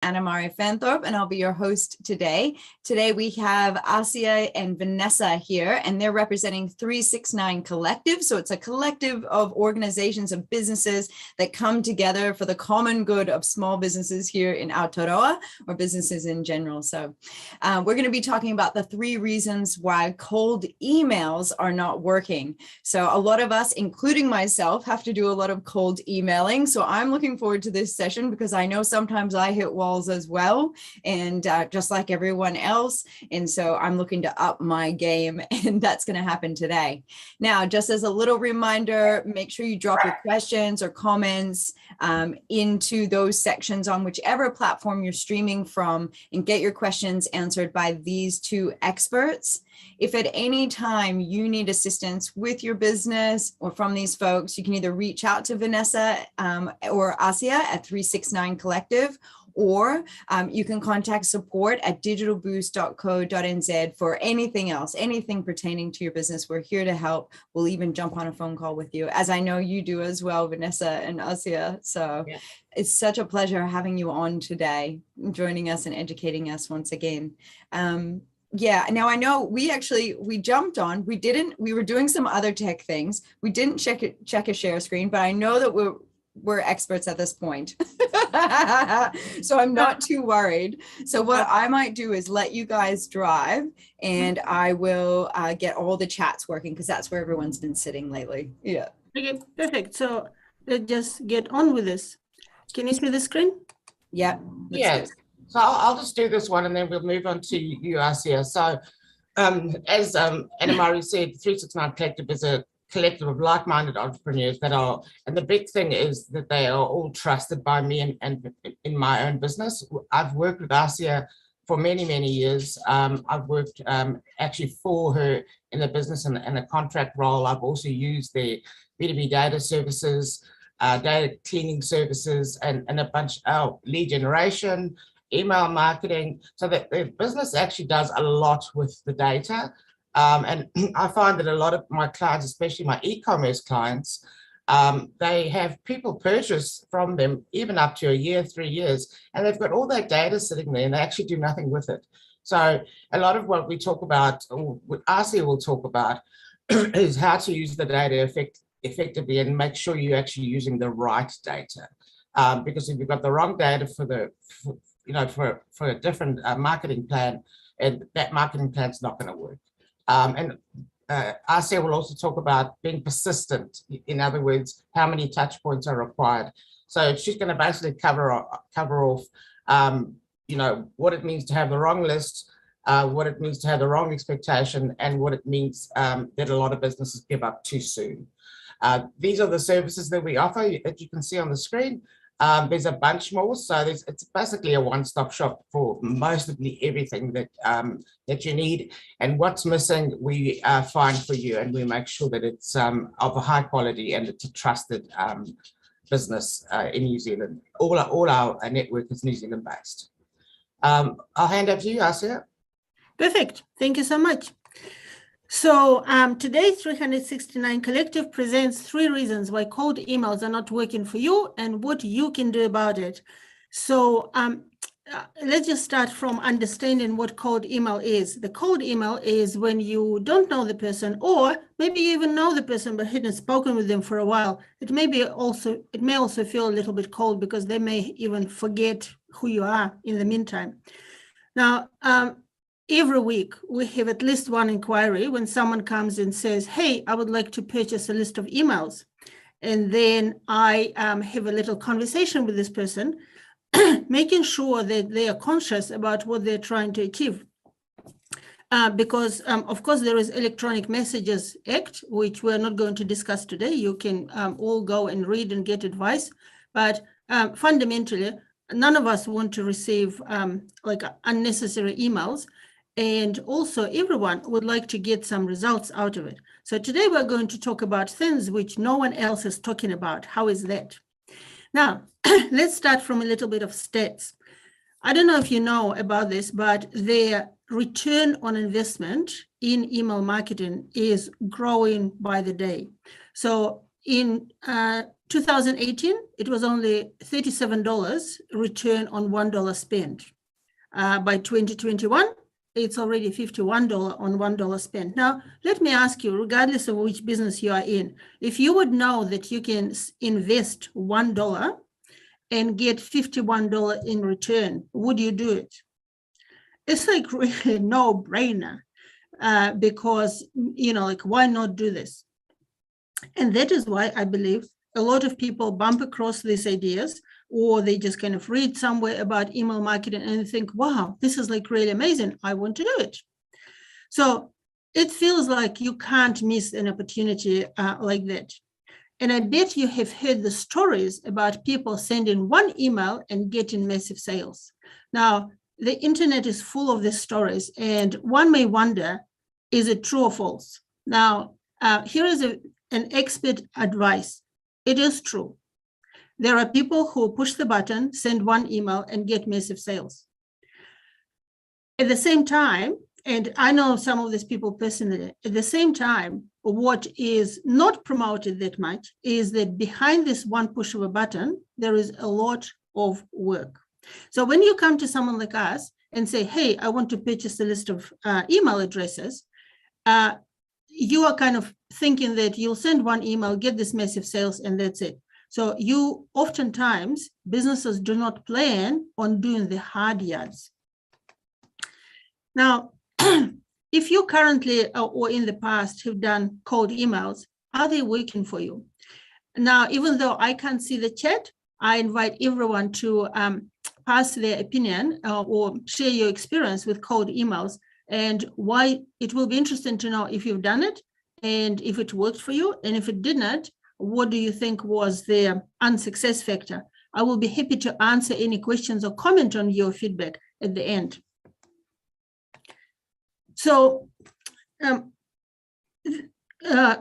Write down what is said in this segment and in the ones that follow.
Anna-Maria Fanthorpe, and I'll be your host today. Today we have Assia and Venessa here, and they're representing 369 Collective. So it's a collective of organizations of businesses that come together for the common good of small businesses here in Aotearoa, or businesses in general. So we're going to be talking about the 3 reasons why cold emails are not working. So a lot of us, including myself, have to do a lot of cold emailing. So I'm looking forward to this session because I know sometimes I hit walls as well, and just like everyone else. And so I'm looking to up my game, and that's going to happen today. Now, just as a little reminder, make sure you drop your questions or comments into those sections on whichever platform you're streaming from, and get your questions answered by these 2 experts. If at any time you need assistance with your business or from these folks, you can either reach out to Venessa or Assia at 369 Collective, or you can contact support at digitalboost.business.govt.nz for anything else, anything pertaining to your business. We're here to help. We'll even jump on a phone call with you, as I know you do as well, Venessa and Assia. So yeah. It's such a pleasure having you on today, joining us and educating us once again. Yeah, now I know we jumped on, we were doing some other tech things. We didn't check a share screen, but I know that we're experts at this point. So I'm not too worried. So what I might do is let you guys drive, and I will get all the chats working, because that's where everyone's been sitting lately. Yeah. Okay, perfect. So let's just get on with this. Can you see the screen? Yeah. Yes. So I'll just do this one, and then we'll move on to you, Assia. So as Anna-Maria said, 369 Collective is a collective of like-minded entrepreneurs and the big thing is that they are all trusted by me and in my own business. I've worked with Assia for many, many years. I've worked actually for her in the business in a contract role. I've also used their B2B data services, data cleaning services, and a bunch of lead generation, email marketing, so that the business actually does a lot with the data. And I find that a lot of my clients, especially my e-commerce clients, they have people purchase from them even up to a year, 3 years, and they've got all that data sitting there and they actually do nothing with it. So a lot of what we talk about, or what Assia will talk about, is how to use the data effectively and make sure you're actually using the right data. Because if you've got the wrong data for a different marketing plan, and that marketing plan's not going to work. And Assia will also talk about being persistent. In other words, how many touch points are required. So she's going to basically cover off, what it means to have the wrong list, what it means to have the wrong expectation, and what it means that a lot of businesses give up too soon. These are the services that we offer that you can see on the screen. There's a bunch more, so it's basically a one-stop shop for mostly everything that you need. And what's missing, we find for you, and we make sure that it's of a high quality and it's a trusted business in New Zealand. All our network is New Zealand based. I'll hand over to you, Assia. Perfect. Thank you so much. So today, 369 Collective presents 3 reasons why cold emails are not working for you and what you can do about it. So let's just start from understanding what cold email is. The cold email is when you don't know the person, or maybe you even know the person but hadn't spoken with them for a while. It may also feel a little bit cold because they may even forget who you are in the meantime. Now, every week, we have at least one inquiry when someone comes and says, hey, I would like to purchase a list of emails. And then I have a little conversation with this person, making sure that they are conscious about what they're trying to achieve. Because, of course, there is Electronic Messages Act, which we're not going to discuss today. You can all go and read and get advice. But fundamentally, none of us want to receive unnecessary emails. And also everyone would like to get some results out of it. So today we're going to talk about things which no one else is talking about. How is that? Now, let's start from a little bit of stats. I don't know if you know about this, but the return on investment in email marketing is growing by the day. So in 2018, it was only $37 return on $1 spent. By 2021, it's already $51 on $1 spent. Now, let me ask you, regardless of which business you are in, if you would know that you can invest $1 and get $51 in return, would you do it? It's like really no-brainer because, like, why not do this? And that is why I believe a lot of people bump across these ideas, or they just kind of read somewhere about email marketing and think, wow, this is like really amazing. I want to do it. So it feels like you can't miss an opportunity like that. And I bet you have heard the stories about people sending one email and getting massive sales. Now, the internet is full of these stories, and one may wonder, is it true or false? Now, here is an expert advice. It is true. There are people who push the button, send one email, and get massive sales. At the same time, and I know some of these people personally, at the same time, what is not promoted that much is that behind this one push of a button, there is a lot of work. So when you come to someone like us and say, hey, I want to purchase a list of email addresses, you are kind of thinking that you'll send one email, get this massive sales, and that's it. So oftentimes, businesses do not plan on doing the hard yards. Now, if you currently or in the past have done cold emails, are they working for you? Now, even though I can't see the chat, I invite everyone to pass their opinion or share your experience with cold emails and why. It will be interesting to know if you've done it and if it worked for you. And if it did not, what do you think was the unsuccess factor? I will be happy to answer any questions or comment on your feedback at the end. So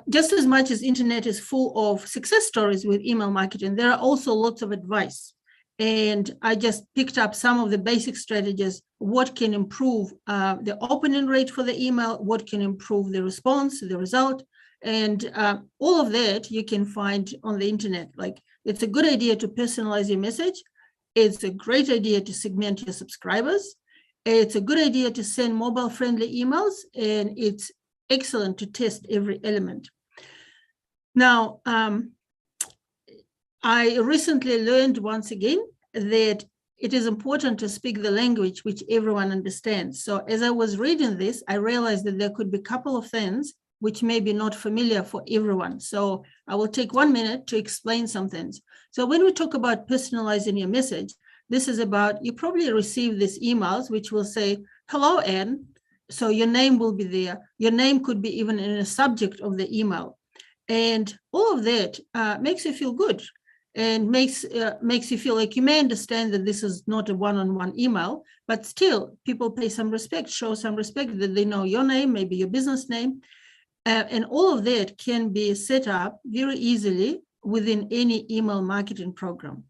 just as much as internet is full of success stories with email marketing, there are also lots of advice. And I just picked up some of the basic strategies, what can improve the opening rate for the email, what can improve the response, the result, and all of that you can find on the internet. Like, it's a good idea to personalize your message. It's a great idea to segment your subscribers. It's a good idea to send mobile-friendly emails, and it's excellent to test every element. Now, I recently learned once again that it is important to speak the language which everyone understands. So as I was reading this, I realized that there could be a couple of things which may be not familiar for everyone. So I will take 1 minute to explain some things. So when we talk about personalizing your message, this is about, you probably receive these emails which will say, hello, Anne. So your name will be there. Your name could be even in the subject of the email. And all of that makes you feel good and makes you feel like you may understand that this is not a one-on-one email, but still people pay some respect, show some respect that they know your name, maybe your business name. And all of that can be set up very easily within any email marketing program.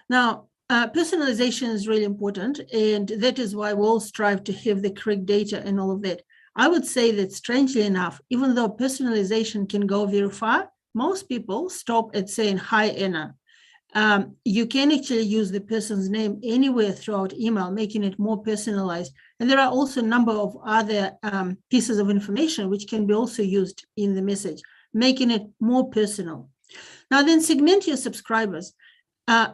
Now, personalization is really important, and that is why we all strive to have the correct data and all of that. I would say that, strangely enough, even though personalization can go very far, most people stop at saying, hi, Anna. You can actually use the person's name anywhere throughout email, making it more personalized. And there are also a number of other pieces of information which can be also used in the message, making it more personal. Now then, segment your subscribers.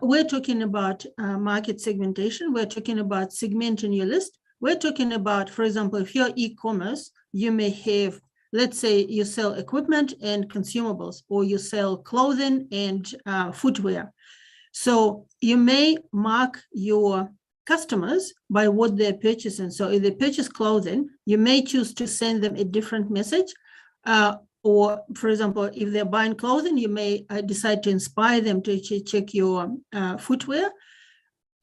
We're talking about market segmentation. We're talking about segmenting your list. We're talking about, for example, if you're e-commerce, you may have, let's say you sell equipment and consumables, or you sell clothing and footwear. So you may mark your customers by what they're purchasing. So if they purchase clothing, you may choose to send them a different message. Or, for example, if they're buying clothing, you may decide to inspire them to check your footwear.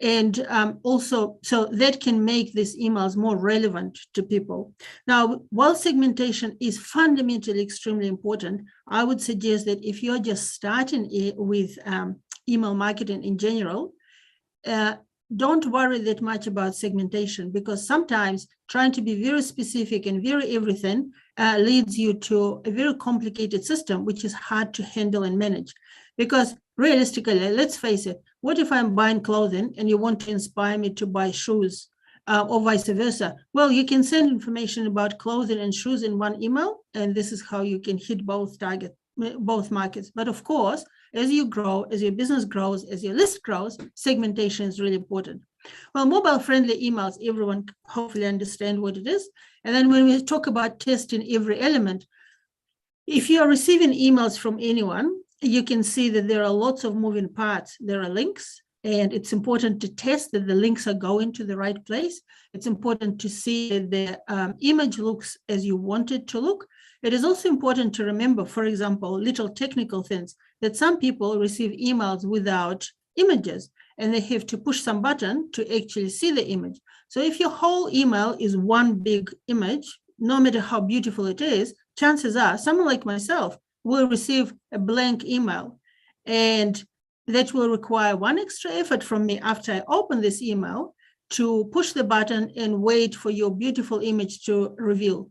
And also, so that can make these emails more relevant to people. Now, while segmentation is fundamentally extremely important, I would suggest that if you're just starting with email marketing in general, don't worry that much about segmentation, because sometimes trying to be very specific and very everything leads you to a very complicated system, which is hard to handle and manage. Because realistically, let's face it, what if I'm buying clothing and you want to inspire me to buy shoes or vice versa? Well, you can send information about clothing and shoes in one email, and this is how you can hit both markets. But of course, as you grow, as your business grows, as your list grows, segmentation is really important. Well, mobile-friendly emails, everyone hopefully understand what it is. And then when we talk about testing every element, if you are receiving emails from anyone, you can see that there are lots of moving parts. There are links, and it's important to test that the links are going to the right place. It's important to see that the image looks as you want it to look. It is also important to remember, for example, little technical things, that some people receive emails without images, and they have to push some button to actually see the image. So if your whole email is one big image, no matter how beautiful it is, chances are someone like myself will receive a blank email, and that will require one extra effort from me after I open this email to push the button and wait for your beautiful image to reveal.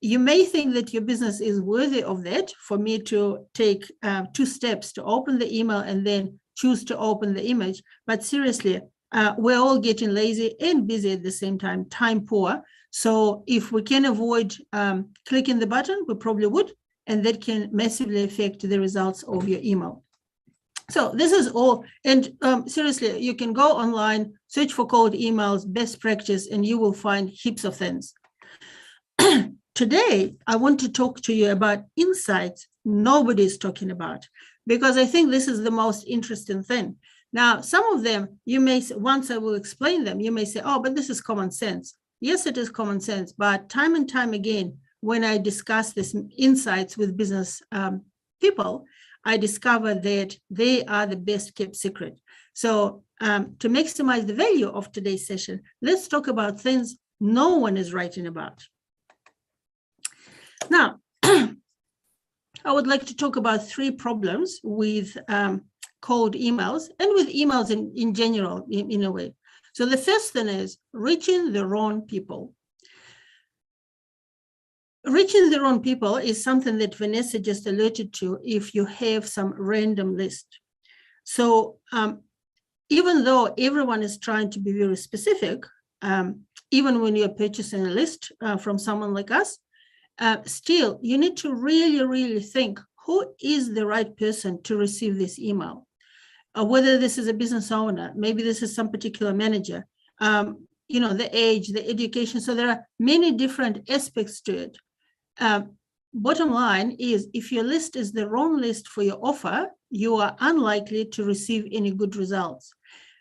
You may think that your business is worthy of that, for me to take 2 steps to open the email and then choose to open the image. But seriously, we're all getting lazy and busy at the same time, time poor. So if we can avoid clicking the button, we probably would, and that can massively affect the results of your email. So this is all, and seriously, you can go online, search for cold emails, best practice, and you will find heaps of things. Today, I want to talk to you about insights nobody's talking about, because I think this is the most interesting thing. Now, some of them, you may say, once I will explain them, you may say, oh, but this is common sense. Yes, it is common sense, but time and time again, when I discuss these insights with business people, I discover that they are the best kept secret. So to maximize the value of today's session, let's talk about things no one is writing about. Now, I would like to talk about 3 problems with cold emails and with emails in general, in a way. So the first thing is reaching the wrong people. Reaching the wrong people is something that Venessa just alerted to if you have some random list. So even though everyone is trying to be very specific, even when you're purchasing a list from someone like us, still, you need to really, really think, who is the right person to receive this email? Whether this is a business owner, maybe this is some particular manager, the age, the education. So there are many different aspects to it. Bottom line is, if your list is the wrong list for your offer, you are unlikely to receive any good results.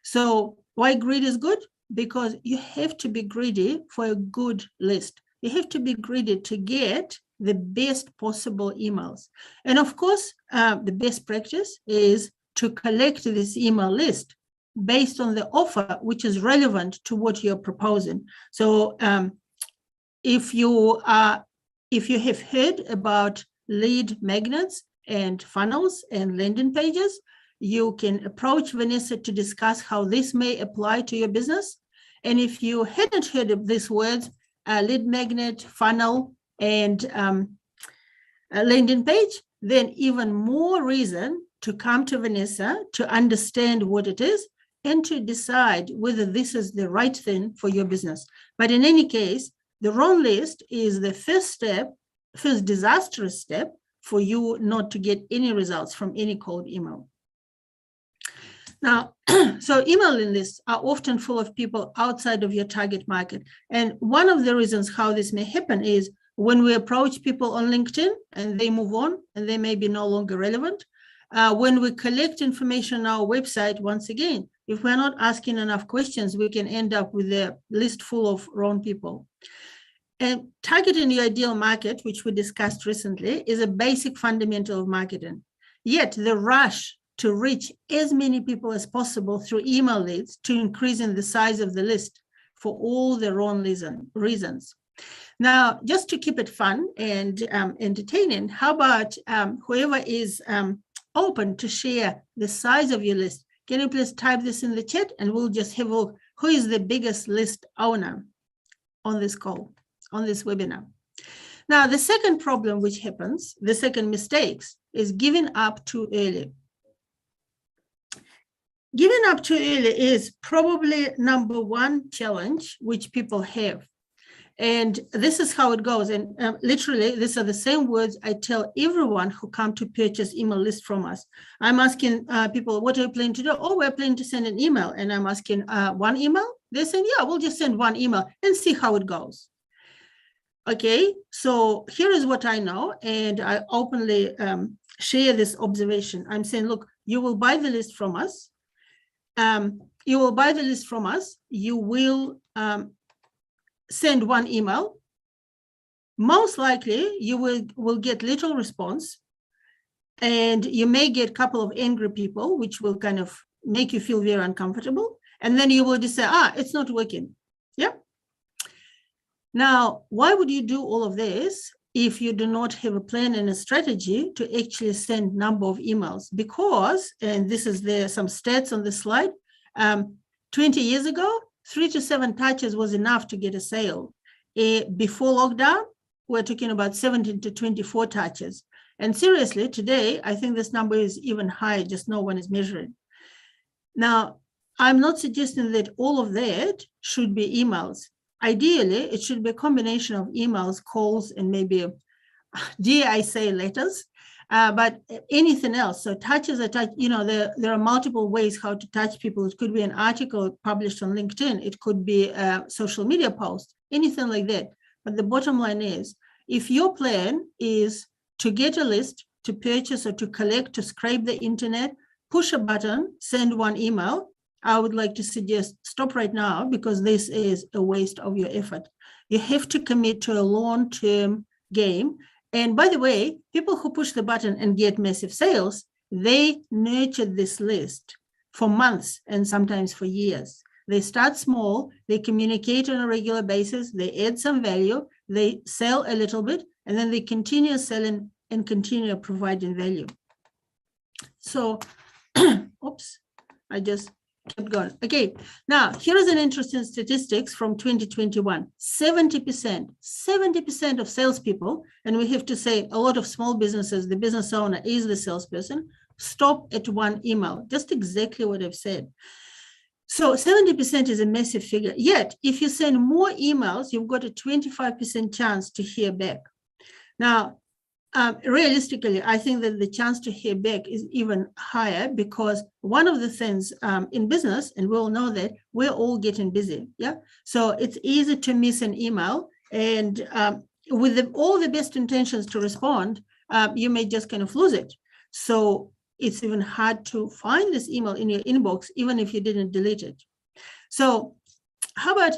So why greedy is good? Because you have to be greedy for a good list. You have to be greedy to get the best possible emails. And of course, the best practice is to collect this email list based on the offer, which is relevant to what you're proposing. So if you have heard about lead magnets and funnels and landing pages, you can approach Venessa to discuss how this may apply to your business. And if you hadn't heard of these words, lead magnet, funnel, and landing page, then even more reason to come to Venessa to understand what it is and to decide whether this is the right thing for your business. But in any case, the wrong list is the first disastrous step for you not to get any results from any cold email. Now, so emailing lists are often full of people outside of your target market. And one of the reasons how this may happen is when we approach people on LinkedIn and they move on and they may be no longer relevant. When we collect information on our website, once again, if we're not asking enough questions, we can end up with a list full of wrong people. And targeting your ideal market, which we discussed recently, is a basic fundamental of marketing. Yet the rush to reach as many people as possible through email leads to increasing the size of the list for all the wrong reasons. Now, just to keep it fun and entertaining, how about whoever is open to share the size of your list Can you please type this in the chat and we'll just have a look. Who is the biggest list owner on this call, on this webinar? Now, the second problem which happens, the second mistakes, is giving up too early. Giving up too early is probably number one challenge which people have. And this is how it goes. And literally, these are the same words I tell everyone who come to purchase email list from us. I'm asking people, what are you planning to do? Oh, we're planning to send an email. And I'm asking, one email? They're saying, yeah, we'll just send one email and see how it goes. Okay, so here is what I know. And I openly share this observation. I'm saying, look, you will buy the list from us. You will buy the list from us. You will send one email. Most likely you will get little response, and you may get a couple of angry people, which will kind of make you feel very uncomfortable. And then you will just say, it's not working. Yeah. Now, why would you do all of this if you do not have a plan and a strategy to actually send number of emails? Because, and this is some stats on the slide, 20 years ago, 3 to 7 touches was enough to get a sale. Before lockdown, we're talking about 17 to 24 touches. And seriously, today, I think this number is even higher, just no one is measuring. Now, I'm not suggesting that all of that should be emails. Ideally, it should be a combination of emails, calls, and maybe, dare I say, letters. But anything else, so touches are touch, there are multiple ways how to touch people. It could be an article published on LinkedIn. It could be a social media post, anything like that. But the bottom line is, if your plan is to get a list, to purchase or to collect, to scrape the internet, push a button, send one email, I would like to suggest stop right now, because this is a waste of your effort. You have to commit to a long-term game. And by the way, people who push the button and get massive sales, they nurtured this list for months and sometimes for years. They start small, they communicate on a regular basis, they add some value, they sell a little bit, and then they continue selling and continue providing value. So, oops, I just kept going. Okay, now here is an interesting statistics from 2021. 70% of salespeople, and we have to say a lot of small businesses, the business owner is the salesperson, stop at one email. Just exactly what I've said. So 70% is a massive figure. Yet, if you send more emails, you've got a 25% chance to hear back. Now, realistically, I think that the chance to hear back is even higher, because one of the things in business, and we all know that we're all getting busy. Yeah. So it's easy to miss an email, and with all the best intentions to respond, you may just kind of lose it. So it's even hard to find this email in your inbox, even if you didn't delete it. So how about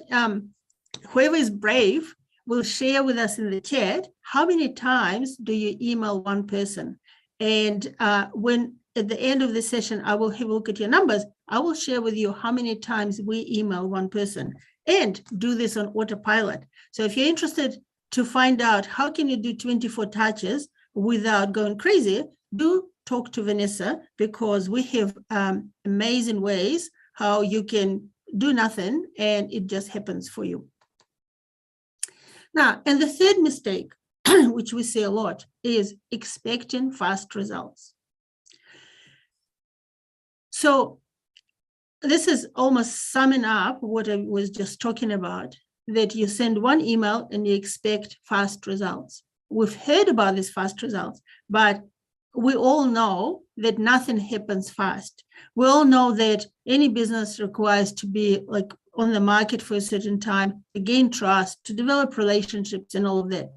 whoever is brave will share with us in the chat, how many times do you email one person? And when at the end of the session, I will have a look at your numbers. I will share with you how many times we email one person, and do this on autopilot. So if you're interested to find out how can you do 24 touches without going crazy, do talk to Venessa, because we have amazing ways how you can do nothing and it just happens for you. Now, and the third mistake, which we see a lot, is expecting fast results. So this is almost summing up what I was just talking about, that you send one email and you expect fast results. We've heard about these fast results, but we all know that nothing happens fast. We all know that any business requires to be like on the market for a certain time, to gain trust, to develop relationships and all of that.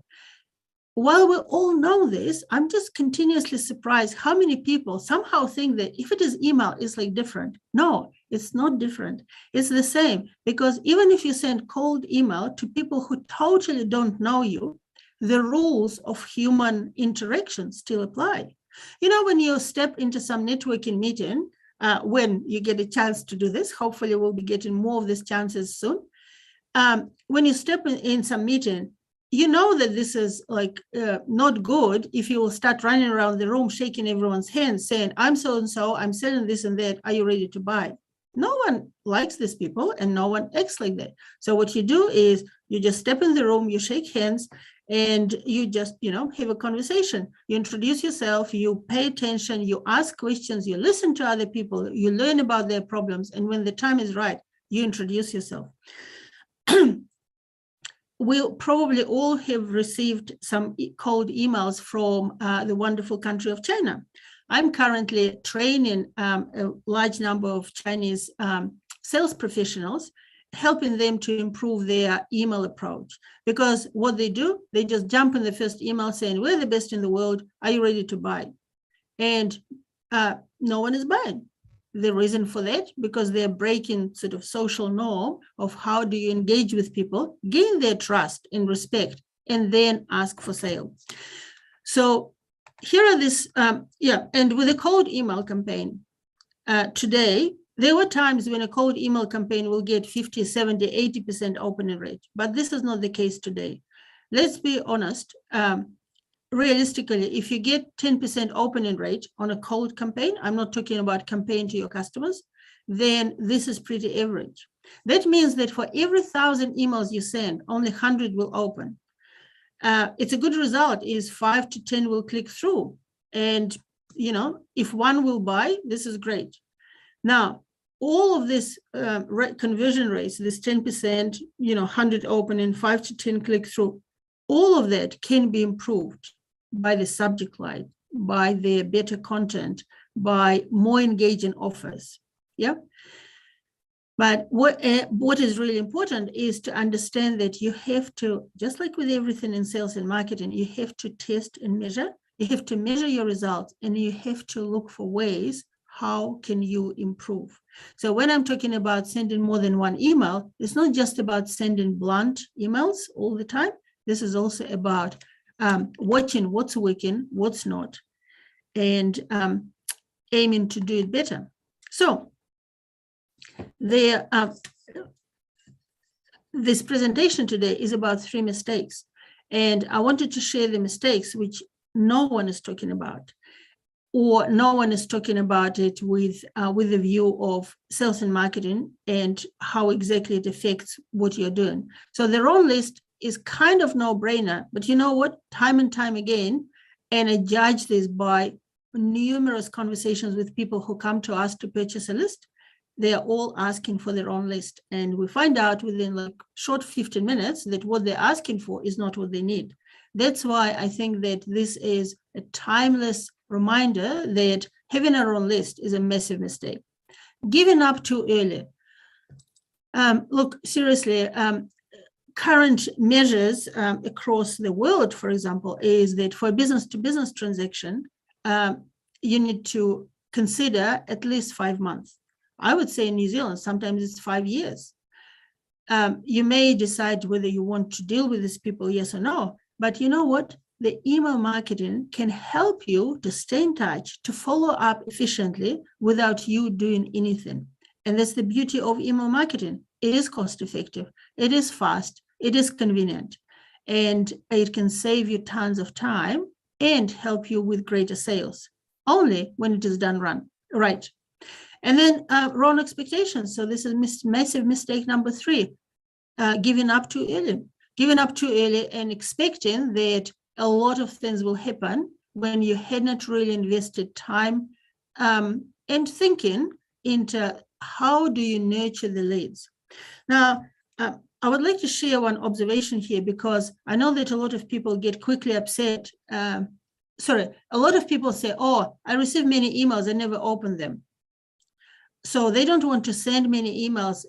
While we all know this, I'm just continuously surprised how many people somehow think that if it is email, it's like different. No, it's not different. It's the same, because even if you send cold email to people who totally don't know you, the rules of human interaction still apply. You know, when you step into some networking meeting, when you get a chance to do this, hopefully we'll be getting more of these chances soon. When you step in some meeting, you know that this is like not good if you will start running around the room shaking everyone's hands saying, I'm so and so, I'm selling this and that, are you ready to buy? No one likes these people and no one acts like that. So what you do is you just step in the room, you shake hands, and you just, have a conversation. You introduce yourself, you pay attention, you ask questions, you listen to other people, you learn about their problems, and when the time is right, you introduce yourself. We'll probably all have received some cold emails from the wonderful country of China. I'm currently training a large number of Chinese sales professionals, helping them to improve their email approach. Because what they do, they just jump in the first email saying, we're the best in the world, are you ready to buy? And no one is buying. The reason for that, because they're breaking sort of social norm of how do you engage with people, gain their trust and respect, and then ask for sale. So here are this, and with a cold email campaign, today, there were times when a cold email campaign will get 50, 70, 80% opening rate, but this is not the case today. Let's be honest. Realistically, if you get 10% opening rate on a cold campaign, I'm not talking about campaign to your customers, then this is pretty average. That means that for every 1,000 emails you send, only 100 will open. It's a good result is 5 to 10 will click through. And, if one will buy, this is great. Now, all of this conversion rates, this 10%, 100 opening, 5 to 10 click through, all of that can be improved by the subject line, by the better content, by more engaging offers. Yeah. But what is really important is to understand that you have to, just like with everything in sales and marketing, you have to test and measure. You have to measure your results, and you have to look for ways how can you improve. So when I'm talking about sending more than one email, it's not just about sending blunt emails all the time. This is also about watching what's working, what's not, and aiming to do it better. So this presentation today is about 3 mistakes, and I wanted to share the mistakes which no one is talking about, or no one is talking about it with the view of sales and marketing and how exactly it affects what you're doing. So the wrong list is kind of no-brainer, but you know what? Time and time again, and I judge this by numerous conversations with people who come to us to purchase a list. They are all asking for their own list, and we find out within like short 15 minutes that what they're asking for is not what they need. That's why I think that this is a timeless reminder that having our own list is a massive mistake. Giving up too early. Look, seriously, current measures across the world, for example, is that for a business-to-business transaction, you need to consider at least 5 months. I would say in New Zealand, sometimes it's 5 years. You may decide whether you want to deal with these people, yes or no, but you know what? The email marketing can help you to stay in touch, to follow up efficiently without you doing anything. And that's the beauty of email marketing. It is cost effective, it is fast, it is convenient, and it can save you tons of time and help you with greater sales, only when it is done right. And then wrong expectations. So this is massive mistake number 3, giving up too early. Giving up too early and expecting that a lot of things will happen when you had not really invested time and thinking into how do you nurture the leads. Now, I would like to share one observation here, because I know that a lot of people get quickly upset. A lot of people say, oh, I receive many emails, I never open them. So they don't want to send many emails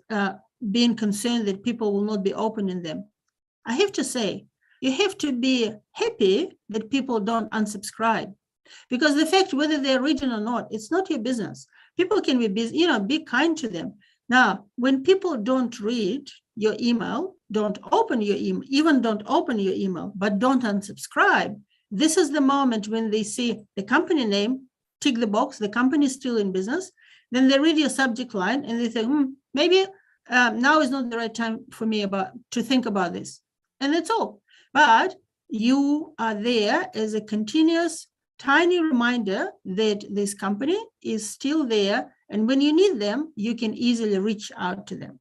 being concerned that people will not be opening them. I have to say, you have to be happy that people don't unsubscribe, because the fact whether they're reading or not, it's not your business. People can be busy, be kind to them. Now, when people don't read your email, don't open your email, even don't open your email, but don't unsubscribe, this is the moment when they see the company name, tick the box, the company is still in business, then they read your subject line and they say, maybe now is not the right time for me to think about this. And that's all. but you are there as a continuous tiny reminder that this company is still there, and when you need them, you can easily reach out to them.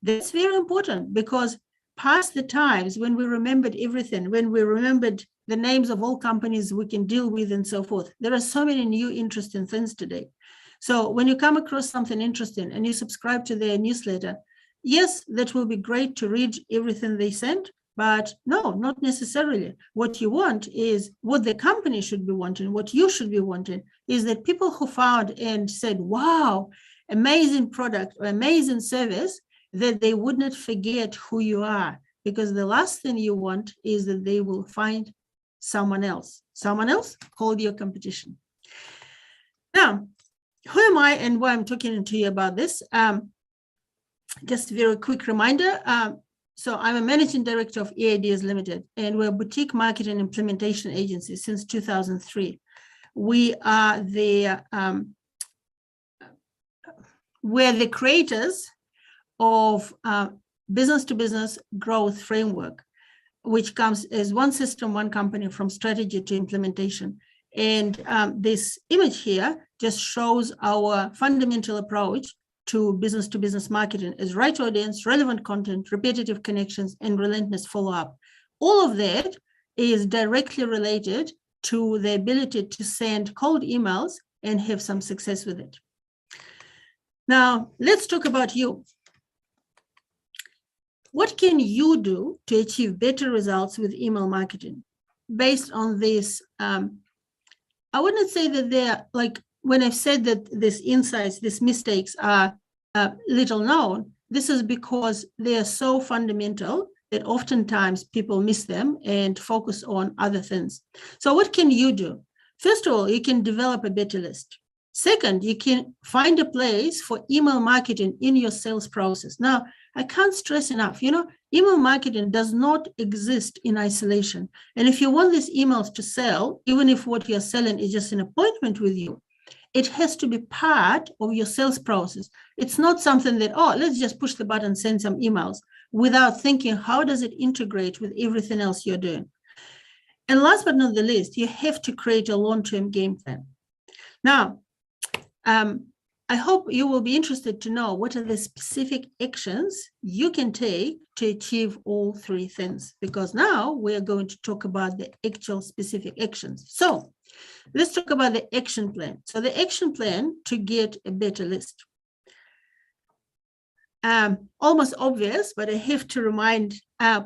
That's very important, because past the times when we remembered everything, when we remembered the names of all companies we can deal with and so forth, there are so many new interesting things today. So when you come across something interesting and you subscribe to their newsletter, yes, that will be great to read everything they send, but no, not necessarily. What you want is what the company should be wanting, what you should be wanting is that people who found and said, wow, amazing product or amazing service, that they would not forget who you are, because the last thing you want is that they will find someone else called your competition. Now, who am I and why I'm talking to you about this? Just a very quick reminder. So I'm a managing director of EIDs Limited, and we're a boutique marketing implementation agency since 2003. We are we're the creators of business-to-business growth framework, which comes as one system, one company, from strategy to implementation. And this image here just shows our fundamental approach to business marketing as right audience, relevant content, repetitive connections, and relentless follow-up. All of that is directly related to the ability to send cold emails and have some success with it. Now, let's talk about you. What can you do to achieve better results with email marketing? Based on this, I wouldn't say that they're like, when I've said that these insights, these mistakes are little known, this is because they are so fundamental that oftentimes people miss them and focus on other things. So what can you do? First of all, you can develop a better list. Second, you can find a place for email marketing in your sales process. Now, I can't stress enough, email marketing does not exist in isolation. And if you want these emails to sell, even if what you're selling is just an appointment with you, it has to be part of your sales process. It's not something that, oh, let's just push the button, send some emails, without thinking, how does it integrate with everything else you're doing? And last but not the least, you have to create a long-term game plan. Now, I hope you will be interested to know what are the specific actions you can take to achieve all three things, because now we're going to talk about the actual specific actions. So let's talk about the action plan. So the action plan to get a better list. Almost obvious, but I have to remind,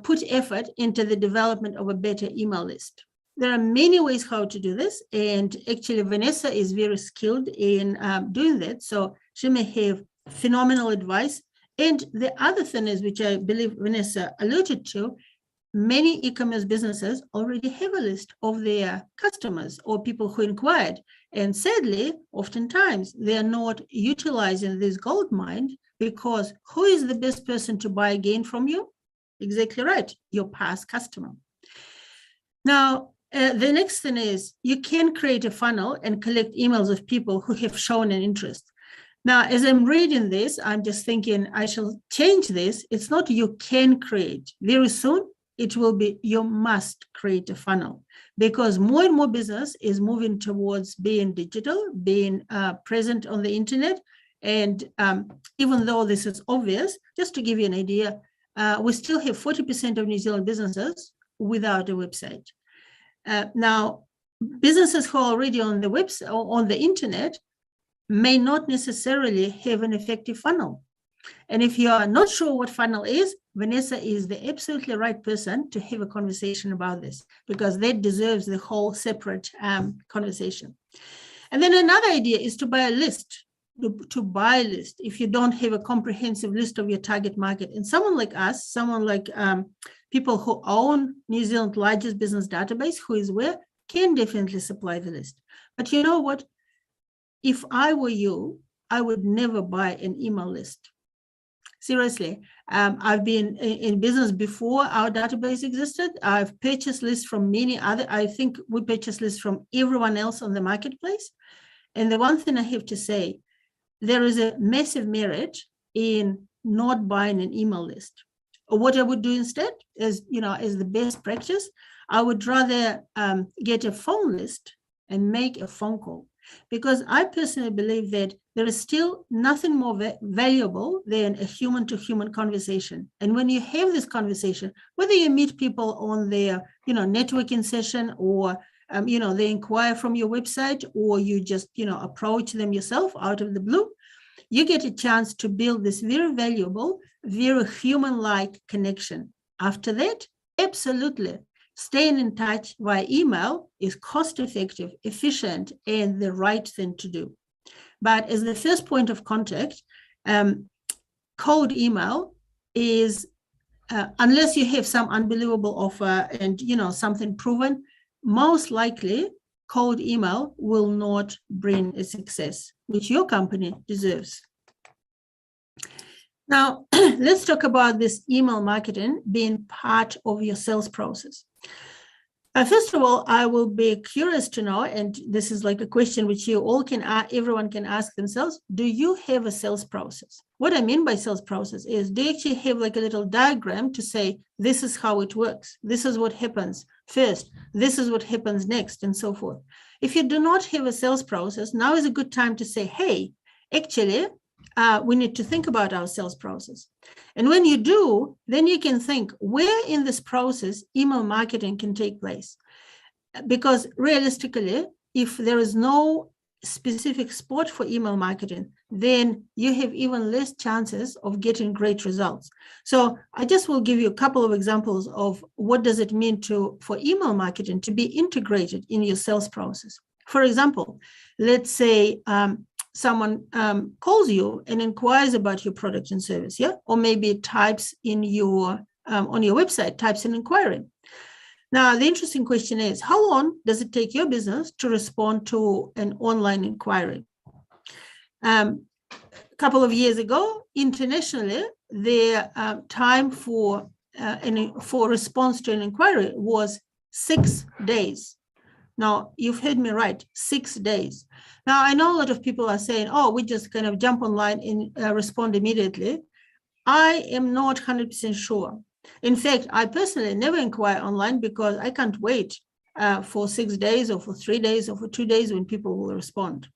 put effort into the development of a better email list. There are many ways how to do this, and actually Venessa is very skilled in doing that, so she may have phenomenal advice. And the other thing is, which I believe Venessa alluded to, many e-commerce businesses already have a list of their customers or people who inquired, and sadly, oftentimes they are not utilizing this gold mine, because who is the best person to buy again from you? Exactly right, your past customer. Now, the next thing is you can create a funnel and collect emails of people who have shown an interest. Now, as I'm reading this, I'm just thinking I shall change this. It's not you can create. Very soon, it will be you must create a funnel, because more and more business is moving towards being digital, being present on the internet. And even though this is obvious, just to give you an idea, we still have 40% of New Zealand businesses without a website. Now, businesses who are already on the website or on the internet may not necessarily have an effective funnel. And if you are not sure what funnel is, Venessa is the absolutely right person to have a conversation about this, because that deserves the whole separate conversation. And then another idea is to buy a list. To buy a list if you don't have a comprehensive list of your target market. And someone like us, someone like people who own New Zealand's largest business database, who is where, can definitely supply the list. But you know what? If I were you, I would never buy an email list. Seriously, I've been in business before our database existed. I've purchased lists from many other, I think we purchased lists from everyone else on the marketplace. And the one thing I have to say, there is a massive merit in not buying an email list. what I would do instead is, as the best practice, I would rather get a phone list and make a phone call, because I personally believe that there is still nothing more valuable than a human-to-human conversation. And when you have this conversation, whether you meet people on their, networking session, or they inquire from your website, or you just, approach them yourself out of the blue, you get a chance to build this very valuable, very human-like connection. After that, absolutely, staying in touch via email is cost-effective, efficient, and the right thing to do. But as the first point of contact, cold email is, unless you have some unbelievable offer and something proven, most likely cold email will not bring a success, which your company deserves. Now, let's talk about this email marketing being part of your sales process. First of all, I will be curious to know, and this is like a question which everyone can ask themselves: do you have a sales process? What I mean by sales process is, do you actually have like a little diagram to say, this is how it works, this is what happens first, this is what happens next, and so forth? If you do not have a sales process, now is a good time to say, hey, actually, we need to think about our sales process. And when you do, then you can think where in this process email marketing can take place. Because realistically, if there is no specific spot for email marketing, then you have even less chances of getting great results. So I just will give you a couple of examples of what does it mean for email marketing to be integrated in your sales process. For example, let's say someone calls you and inquires about your product and service, or maybe types in your on your website, types an inquiry. Now, the interesting question is, how long does it take your business to respond to an online inquiry? A couple of years ago, internationally, the time for response to an inquiry was 6 days. Now, you've heard me right, 6 days. Now, I know a lot of people are saying, oh, we just kind of jump online and respond immediately. I am not 100% sure. In fact, I personally never inquire online because I can't wait for 6 days or for 3 days or for 2 days when people will respond.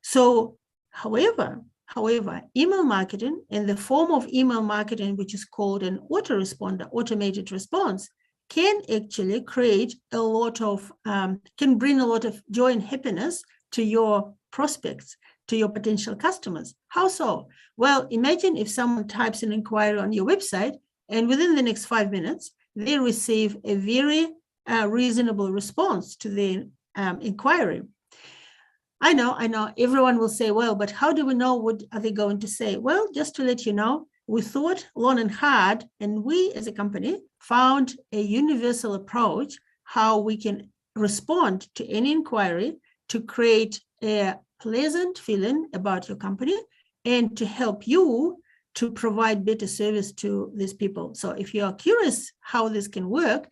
So, however, email marketing and the form of email marketing, which is called an autoresponder, automated response, can actually create can bring a lot of joy and happiness to your prospects, to your potential customers. How so? Well, imagine if someone types an inquiry on your website and within the next 5 minutes, they receive a very reasonable response to the inquiry. I know, everyone will say, well, but how do we know what are they going to say? Well, just to let you know, we thought long and hard, and we as a company found a universal approach how we can respond to any inquiry to create a pleasant feeling about your company and to help you to provide better service to these people. So if you are curious how this can work,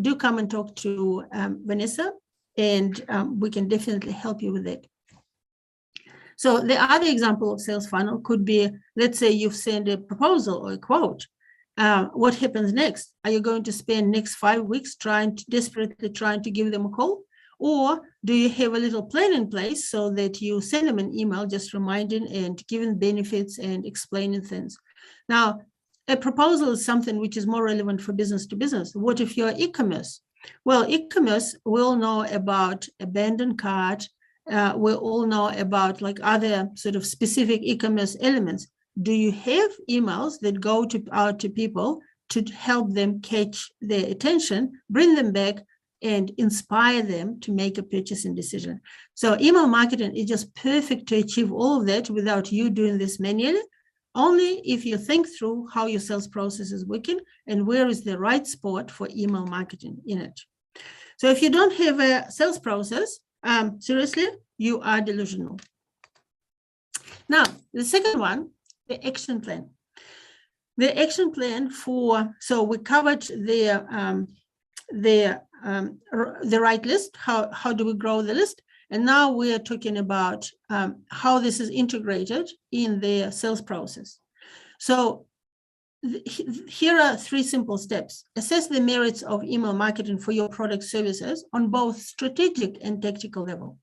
do come and talk to Venessa, and we can definitely help you with it. So the other example of sales funnel could be, let's say you've sent a proposal or a quote. What happens next? Are you going to spend next 5 weeks desperately trying to give them a call? Or do you have a little plan in place so that you send them an email just reminding and giving benefits and explaining things? Now, a proposal is something which is more relevant for business to business. What if you're e-commerce? Well, e-commerce will know about abandoned cart. We all know about like other sort of specific e-commerce elements. Do you have emails that go out to people to help them catch their attention, bring them back, and inspire them to make a purchasing decision? So email marketing is just perfect to achieve all of that without you doing this manually, only if you think through how your sales process is working and where is the right spot for email marketing in it. So if you don't have a sales process, seriously, you are delusional. Now, the second one, the action plan. The action plan so we covered the right list, how do we grow the list? And now we are talking about how this is integrated in the sales process. So here are 3 simple steps. Assess the merits of email marketing for your product services on both strategic and tactical level.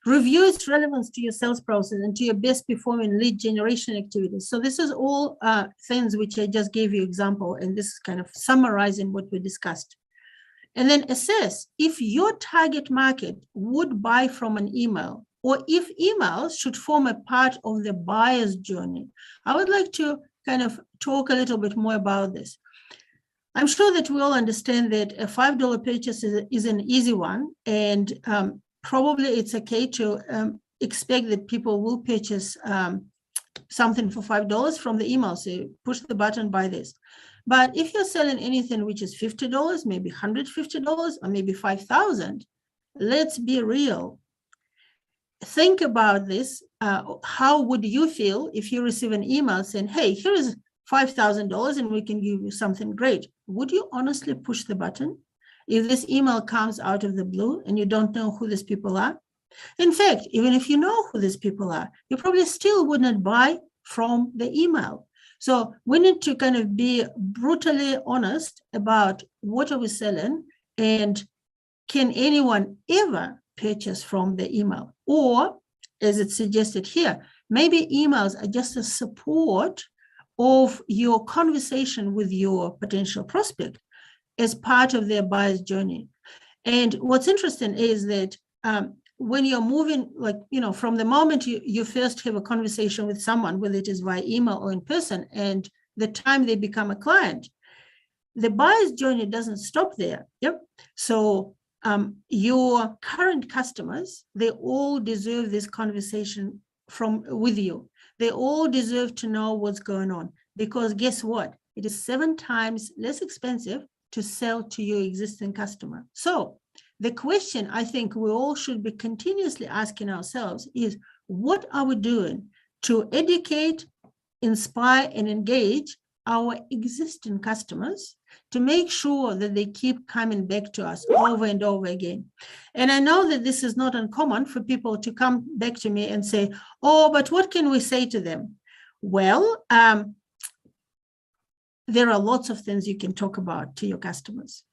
Review its relevance to your sales process and to your best performing lead generation activities. So this is all things which I just gave you example, and this is kind of summarizing what we discussed. And then assess if your target market would buy from an email, or if emails should form a part of the buyer's journey. I would like to kind of talk a little bit more about this. I'm sure that we all understand that a $5 purchase is an easy one, and probably it's okay to expect that people will purchase something for $5 from the email. So push the button, buy this. But if you're selling anything which is $50, maybe $150, or maybe $5,000, let's be real. Think about this. How would you feel if you receive an email saying, hey, here is $5,000 and we can give you something great? Would you honestly push the button if this email comes out of the blue and you don't know who these people are? In fact, even if you know who these people are, you probably still would not buy from the email. So we need to kind of be brutally honest about what are we selling, and can anyone ever purchase from the email? Or, as it's suggested here, maybe emails are just a support of your conversation with your potential prospect as part of their buyer's journey. And what's interesting is that when you're moving, like, from the moment you first have a conversation with someone, whether it is via email or in person, and the time they become a client, the buyer's journey doesn't stop there. Yep. So your current customers, they all deserve this conversation with you. They all deserve to know what's going on, because guess what? It is 7 times less expensive to sell to your existing customer. So the question I think we all should be continuously asking ourselves is, what are we doing to educate, inspire, and engage our existing customers to make sure that they keep coming back to us over and over again? And I know that this is not uncommon for people to come back to me and say, oh, but what can we say to them? Well, there are lots of things you can talk about to your customers.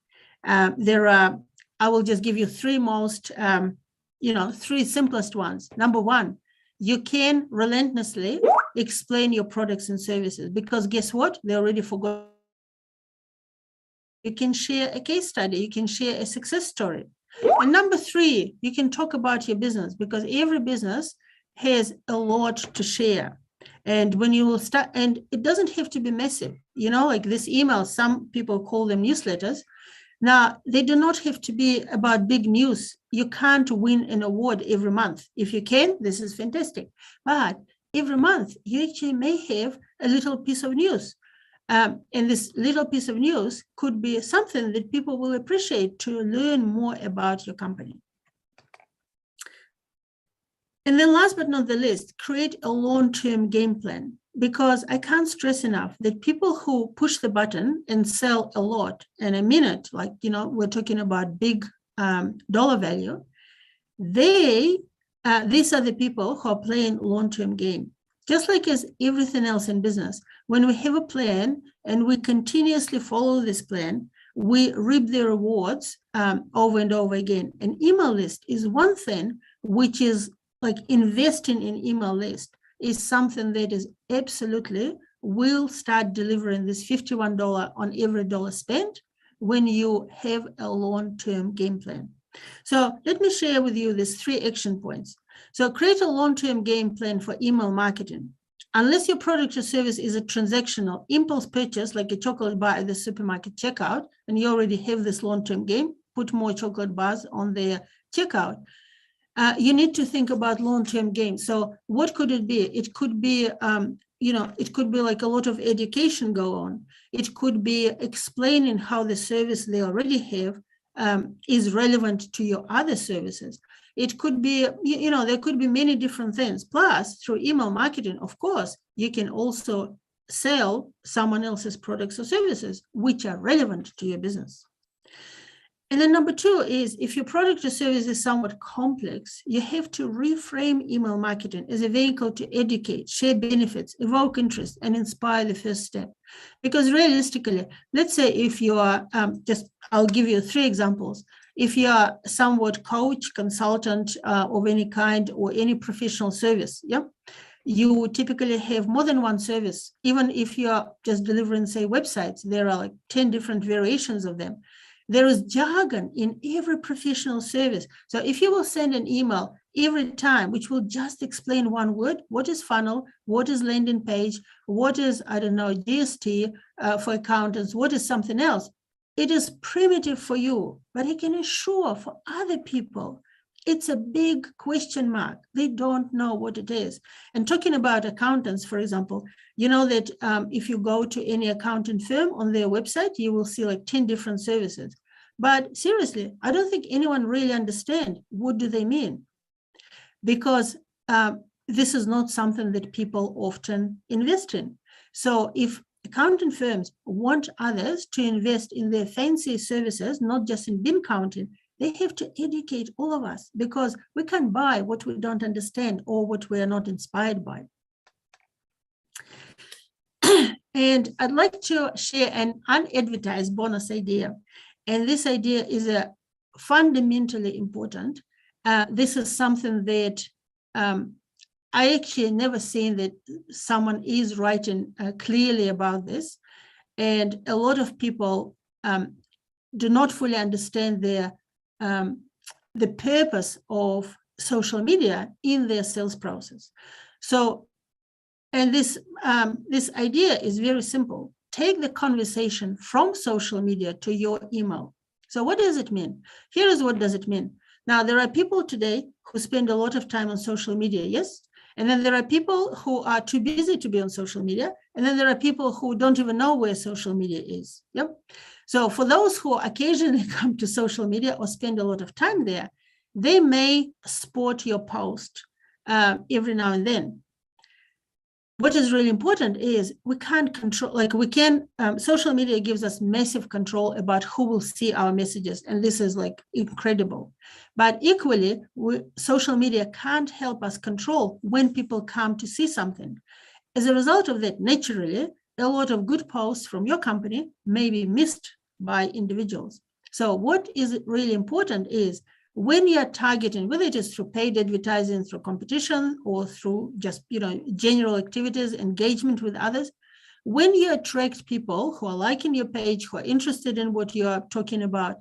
I will just give you 3 most, 3 simplest ones. Number 1, you can relentlessly explain your products and services, because guess what? They already forgot. You can share a case study. You can share a success story. And number 3, you can talk about your business, because every business has a lot to share. And when you will start, and it doesn't have to be massive, like this email, some people call them newsletters. Now, they do not have to be about big news. You can't win an award every month. If you can, this is fantastic. But every month, you actually may have a little piece of news. And this little piece of news could be something that people will appreciate to learn more about your company. And then last but not the least, create a long-term game plan, because I can't stress enough that people who push the button and sell a lot, and I mean it, like, we're talking about big dollar value, these are the people who are playing long-term game. Just like as everything else in business, when we have a plan and we continuously follow this plan, we reap the rewards over and over again. An email list is one thing, which is like investing in email list is something that is absolutely will start delivering this $51 on every dollar spent when you have a long-term game plan. So let me share with you these 3 action points. So create a long-term game plan for email marketing. Unless your product or service is a transactional impulse purchase, like a chocolate bar at the supermarket checkout, and you already have this long-term game, put more chocolate bars on their checkout. You need to think about long-term games. So what could it be? It could be, it could be like a lot of education go on. It could be explaining how the service they already have is relevant to your other services. It could be, there could be many different things. Plus, through email marketing, of course, you can also sell someone else's products or services, which are relevant to your business. And then number two is, if your product or service is somewhat complex, you have to reframe email marketing as a vehicle to educate, share benefits, evoke interest, and inspire the first step. Because realistically, let's say if you are I'll give you 3 examples. If you are somewhat coach, consultant of any kind, or any professional service, you typically have more than one service. Even if you are just delivering, say, websites, there are like 10 different variations of them. There is jargon in every professional service. So if you will send an email every time, which will just explain one word, what is funnel, what is landing page, what is, I don't know, GST for accountants, what is something else, it is primitive for you, but I can assure for other people, it's a big question mark. They don't know what it is. And talking about accountants, for example, you know that if you go to any accounting firm on their website, you will see like 10 different services. But seriously, I don't think anyone really understands what do they mean, because this is not something that people often invest in. So if accounting firms want others to invest in their fancy services, not just in bin counting, they have to educate all of us, because we can't buy what we don't understand or what we are not inspired by. And I'd like to share an unadvertised bonus idea. And this idea is fundamentally important. This is something that I actually never seen that someone is writing clearly about this. And a lot of people do not fully understand the purpose of social media in their sales process. So, and this idea is very simple. Take the conversation from social media to your email. So what does it mean? Here is what does it mean. Now, there are people today who spend a lot of time on social media, yes? And then there are people who are too busy to be on social media. And then there are people who don't even know where social media is. Yep. So for those who occasionally come to social media or spend a lot of time there, they may spot your post every now and then. What is really important is we can't control, social media gives us massive control about who will see our messages. And this is like incredible. But equally, social media can't help us control when people come to see something. As a result of that, naturally, a lot of good posts from your company may be missed by individuals. So what is really important is, when you are targeting, whether it is through paid advertising, through competition, or through just general activities, engagement with others, when you attract people who are liking your page, who are interested in what you are talking about,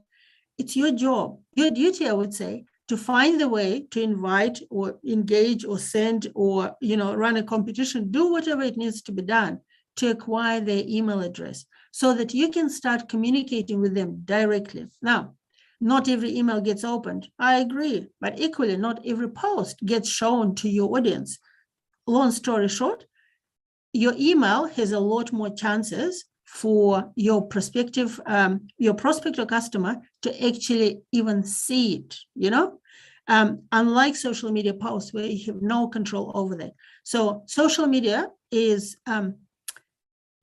it's your job, your duty, I would say, to find the way to invite or engage or send or run a competition, do whatever it needs to be done to acquire their email address, so that you can start communicating with them directly. Now, not every email gets opened. I agree, but equally, not every post gets shown to your audience. Long story short, your email has a lot more chances for your prospect or customer to actually even see it, unlike social media posts where you have no control over that. So social media is,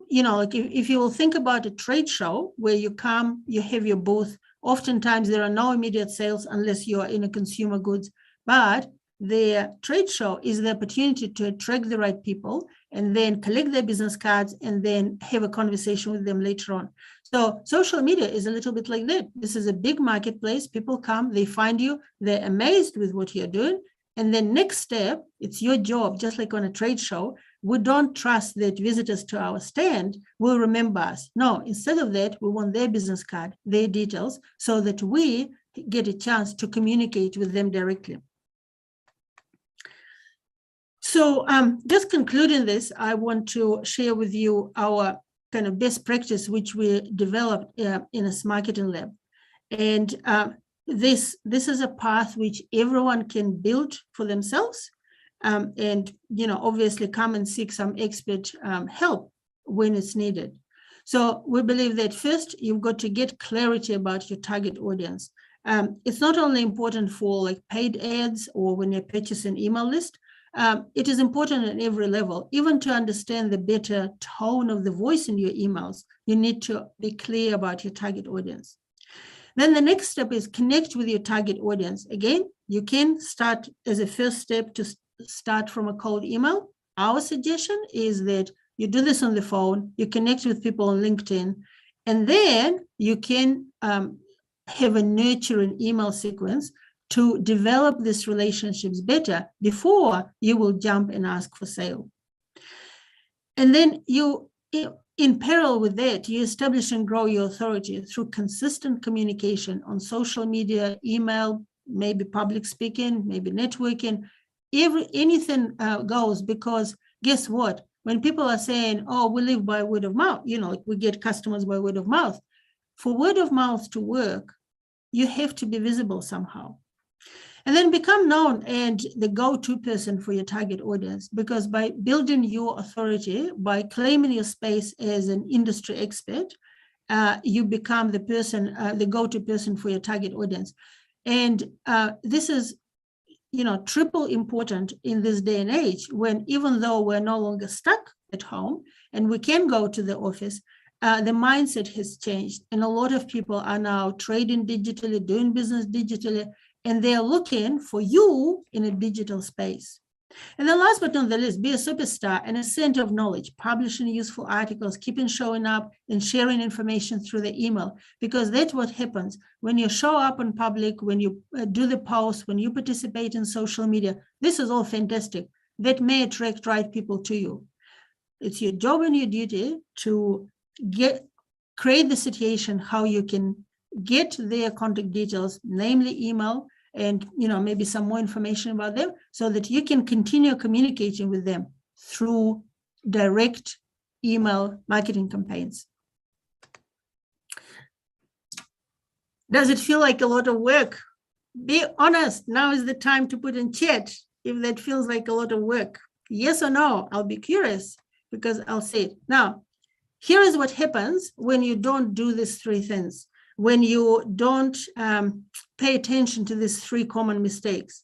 if you will think about a trade show where you come, you have your booth. Oftentimes, there are no immediate sales unless you are in a consumer goods, but the trade show is the opportunity to attract the right people and then collect their business cards and then have a conversation with them later on. So social media is a little bit like that. This is a big marketplace. People come, they find you, they're amazed with what you're doing. And then next step, it's your job, just like on a trade show. We don't trust that visitors to our stand will remember us. No, instead of that, we want their business card, their details, so that we get a chance to communicate with them directly. So just concluding this, I want to share with you our kind of best practice, which we developed in a marketing lab. And this is a path which everyone can build for themselves. And obviously come and seek some expert help when it's needed. So we believe that first, you've got to get clarity about your target audience. It's not only important for like paid ads or when you're purchasing an email list. It is important at every level. Even to understand the better tone of the voice in your emails, you need to be clear about your target audience. Then the next step is connect with your target audience. Again, you can start as a first step to start from a cold email. Our suggestion is that you do this on the phone, you connect with people on LinkedIn, and then you can have a nurturing email sequence to develop these relationships better before you will jump and ask for sale. And then you, in parallel with that, you establish and grow your authority through consistent communication on social media, email, maybe public speaking, maybe networking. Anything goes, because guess what? When people are saying, oh, we live by word of mouth, we get customers by word of mouth. For word of mouth to work, you have to be visible somehow. And then become known and the go-to person for your target audience, because by building your authority, by claiming your space as an industry expert, you become the person, the go-to person for your target audience. And this is, triple important in this day and age, when even though we're no longer stuck at home and we can go to the office, the mindset has changed. And a lot of people are now trading digitally, doing business digitally, and they're looking for you in a digital space. And then last but not the least, be a superstar and a center of knowledge, publishing useful articles, keeping showing up and sharing information through the email, because that's what happens when you show up in public, when you do the posts, when you participate in social media. This is all fantastic. That may attract right people to you. It's your job and your duty to create the situation how you can get their contact details, namely email, and maybe some more information about them, so that you can continue communicating with them through direct email marketing campaigns. Does it feel like a lot of work? Be honest. Now is the time to put in chat if that feels like a lot of work. Yes or no? I'll be curious, because I'll say it. Now, here is what happens when you don't do these three things. When you don't pay attention to these three common mistakes.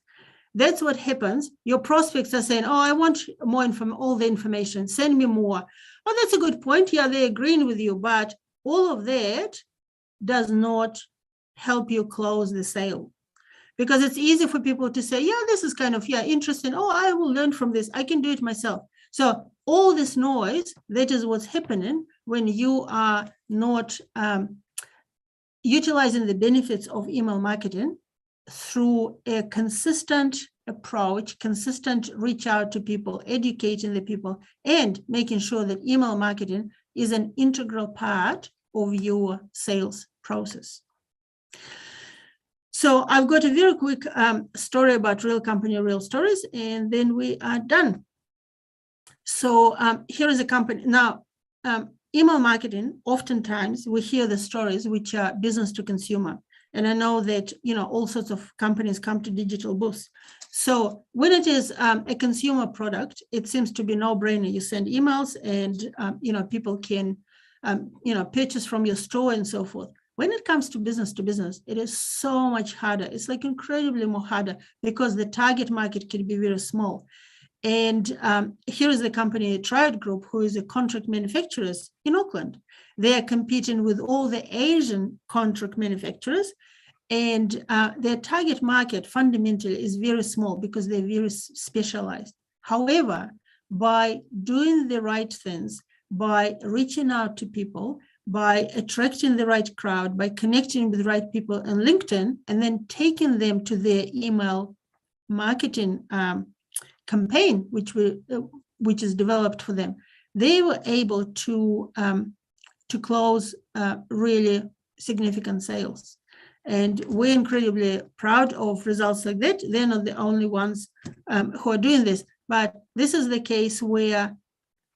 That's what happens. Your prospects are saying, oh, I want more all the information, send me more. Oh, that's a good point. Yeah, they're agreeing with you, but all of that does not help you close the sale. Because it's easy for people to say, yeah, this is kind of, interesting. Oh, I will learn from this. I can do it myself. So all this noise, that is what's happening when you are not utilizing the benefits of email marketing through a consistent approach, consistent reach out to people, educating the people, and making sure that email marketing is an integral part of your sales process. So I've got a very quick story about real company, real stories, and then we are done. So here is a company. Now, email marketing, oftentimes we hear the stories which are business to consumer. And I know that, all sorts of companies come to Digital Boost. So when it is a consumer product, it seems to be no-brainer. You send emails and, people can, purchase from your store and so forth. When it comes to business, it is so much harder. It's like incredibly more harder, because the target market can be very small. And here is the company, Triad Group, who is a contract manufacturers in Auckland. They are competing with all the Asian contract manufacturers, and their target market fundamentally is very small because they're very specialized. However, by doing the right things, by reaching out to people, by attracting the right crowd, by connecting with the right people on LinkedIn, and then taking them to their email marketing campaign, which is developed for them, they were able to close really significant sales. And we're incredibly proud of results like that. They're not the only ones who are doing this, but this is the case where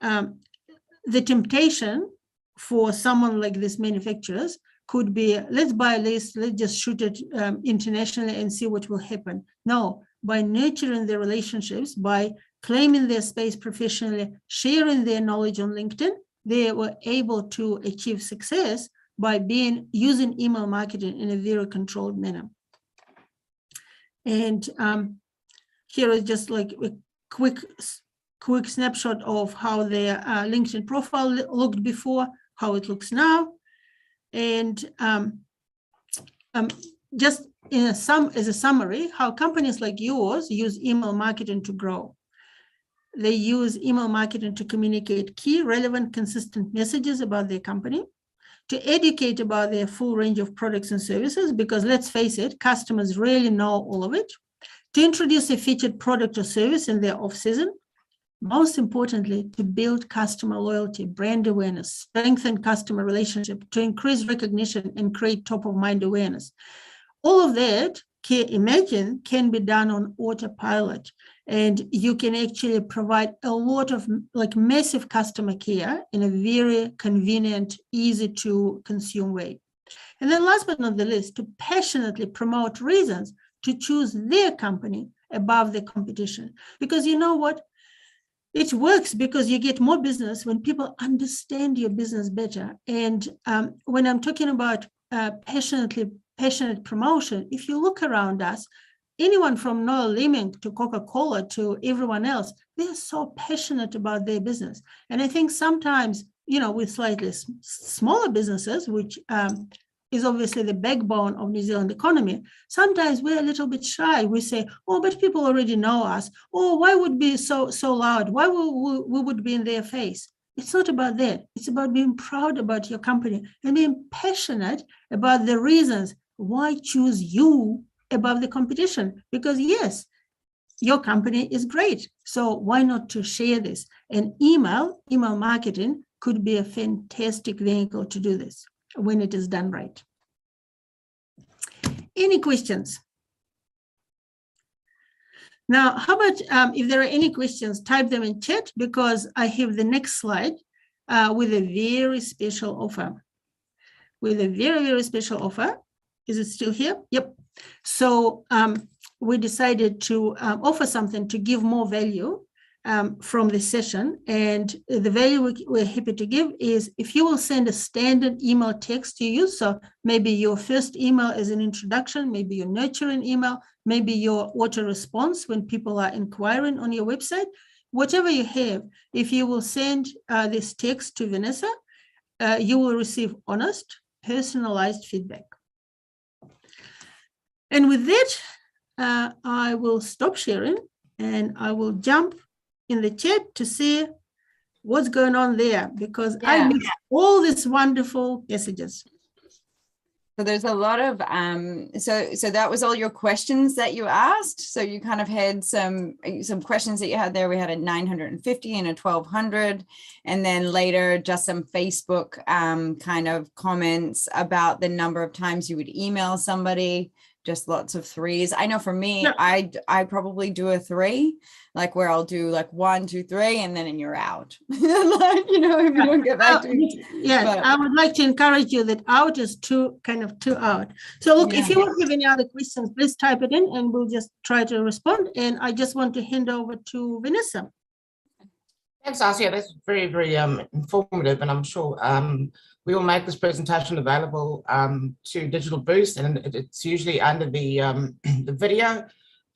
the temptation for someone like these manufacturers could be, let's buy a list, let's just shoot it internationally and see what will happen. No, by nurturing their relationships, by claiming their space professionally, sharing their knowledge on LinkedIn, they were able to achieve success by using email marketing in a very controlled manner. And here is just like a quick snapshot of how their LinkedIn profile looked before, how it looks now. And just as a summary, how companies like yours use email marketing to grow. They use email marketing to communicate key, relevant, consistent messages about their company, to educate about their full range of products and services, because let's face it, customers really know all of it, to introduce a featured product or service in their off-season, most importantly, to build customer loyalty, brand awareness, strengthen customer relationship, to increase recognition and create top-of-mind awareness. All of that, imagine, can be done on autopilot, and you can actually provide a lot of massive customer care in a very convenient, easy to consume way. And then last but not the least, to passionately promote reasons to choose their company above the competition. Because you know what? It works because you get more business when people understand your business better. And when I'm talking about passionate promotion, if you look around us, anyone from Noel Leeming to Coca-Cola to everyone else, they're so passionate about their business. And I think sometimes, with slightly smaller businesses, which is obviously the backbone of New Zealand economy, sometimes we're a little bit shy. We say, oh, but people already know us. Oh, why would be so loud? Why we would be in their face? It's not about that. It's about being proud about your company and being passionate about the reasons why choose you above the competition. Because yes, your company is great. So why not to share this? And email marketing could be a fantastic vehicle to do this when it is done right. Any questions? Now, how about if there are any questions, type them in chat, because I have the next slide with a very special offer. With a very, very special offer. Is it still here? Yep. So we decided to offer something to give more value from this session. And the value we're happy to give is if you will send a standard email text to you. So maybe your first email is an introduction, maybe your nurturing email, maybe your auto response when people are inquiring on your website, whatever you have. If you will send this text to Venessa, you will receive honest, personalized feedback. And with that, I will stop sharing and I will jump in the chat to see what's going on there, because I missed all these wonderful messages. So there's a lot of, so that was all your questions that you asked. So you kind of had some questions that you had there. We had a 950 and a 1200, and then later just some Facebook kind of comments about the number of times you would email somebody. Just lots of threes. I know for me, I probably do a 3, like where I'll do like 1, 2, 3, and then you're out. Like, if you don't get back to me. Yes, but I would like to encourage you that out is two out. So look, if you have any other questions, please type it in and we'll just try to respond. And I just want to hand over to Venessa. Thanks, Assia. That's very, very informative, and I'm sure we will make this presentation available to Digital Boost, and it's usually under the video.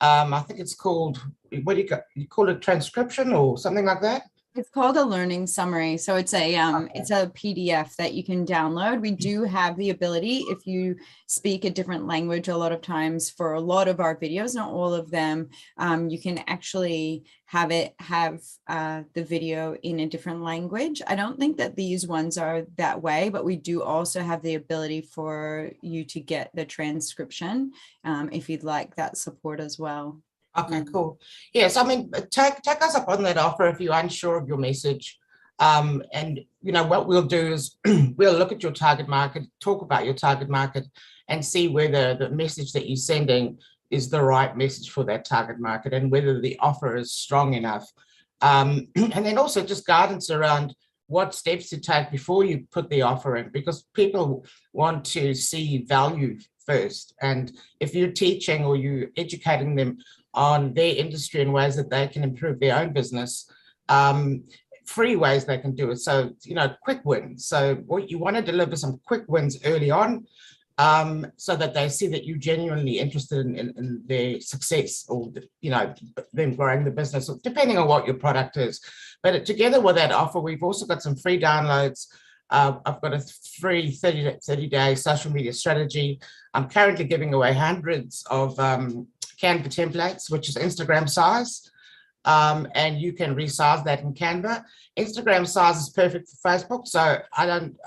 I think it's called, what do you call it, transcription or something like that? It's called a learning summary. So it's a PDF that you can download. We do have the ability, if you speak a different language, a lot of times for a lot of our videos, not all of them, you can actually have the video in a different language. I don't think that these ones are that way, but we do also have the ability for you to get the transcription if you'd like that support as well. Okay, cool. Yes, I mean, take us up on that offer if you're unsure of your message. And what we'll do is we'll look at your target market, talk about your target market, and see whether the message that you're sending is the right message for that target market and whether the offer is strong enough. And then also just guidance around what steps to take before you put the offer in, because people want to see value first. And if you're teaching or you're educating them on their industry in ways that they can improve their own business, free ways they can do it. So, quick wins. So what you want to deliver some quick wins early on, so that they see that you're genuinely interested in their success, or, them growing the business, depending on what your product is. But together with that offer, we've also got some free downloads I've got a free 30-day social media strategy. I'm currently giving away hundreds of Canva templates, which is Instagram size. And you can resize that in Canva. Instagram size is perfect for Facebook, so I don't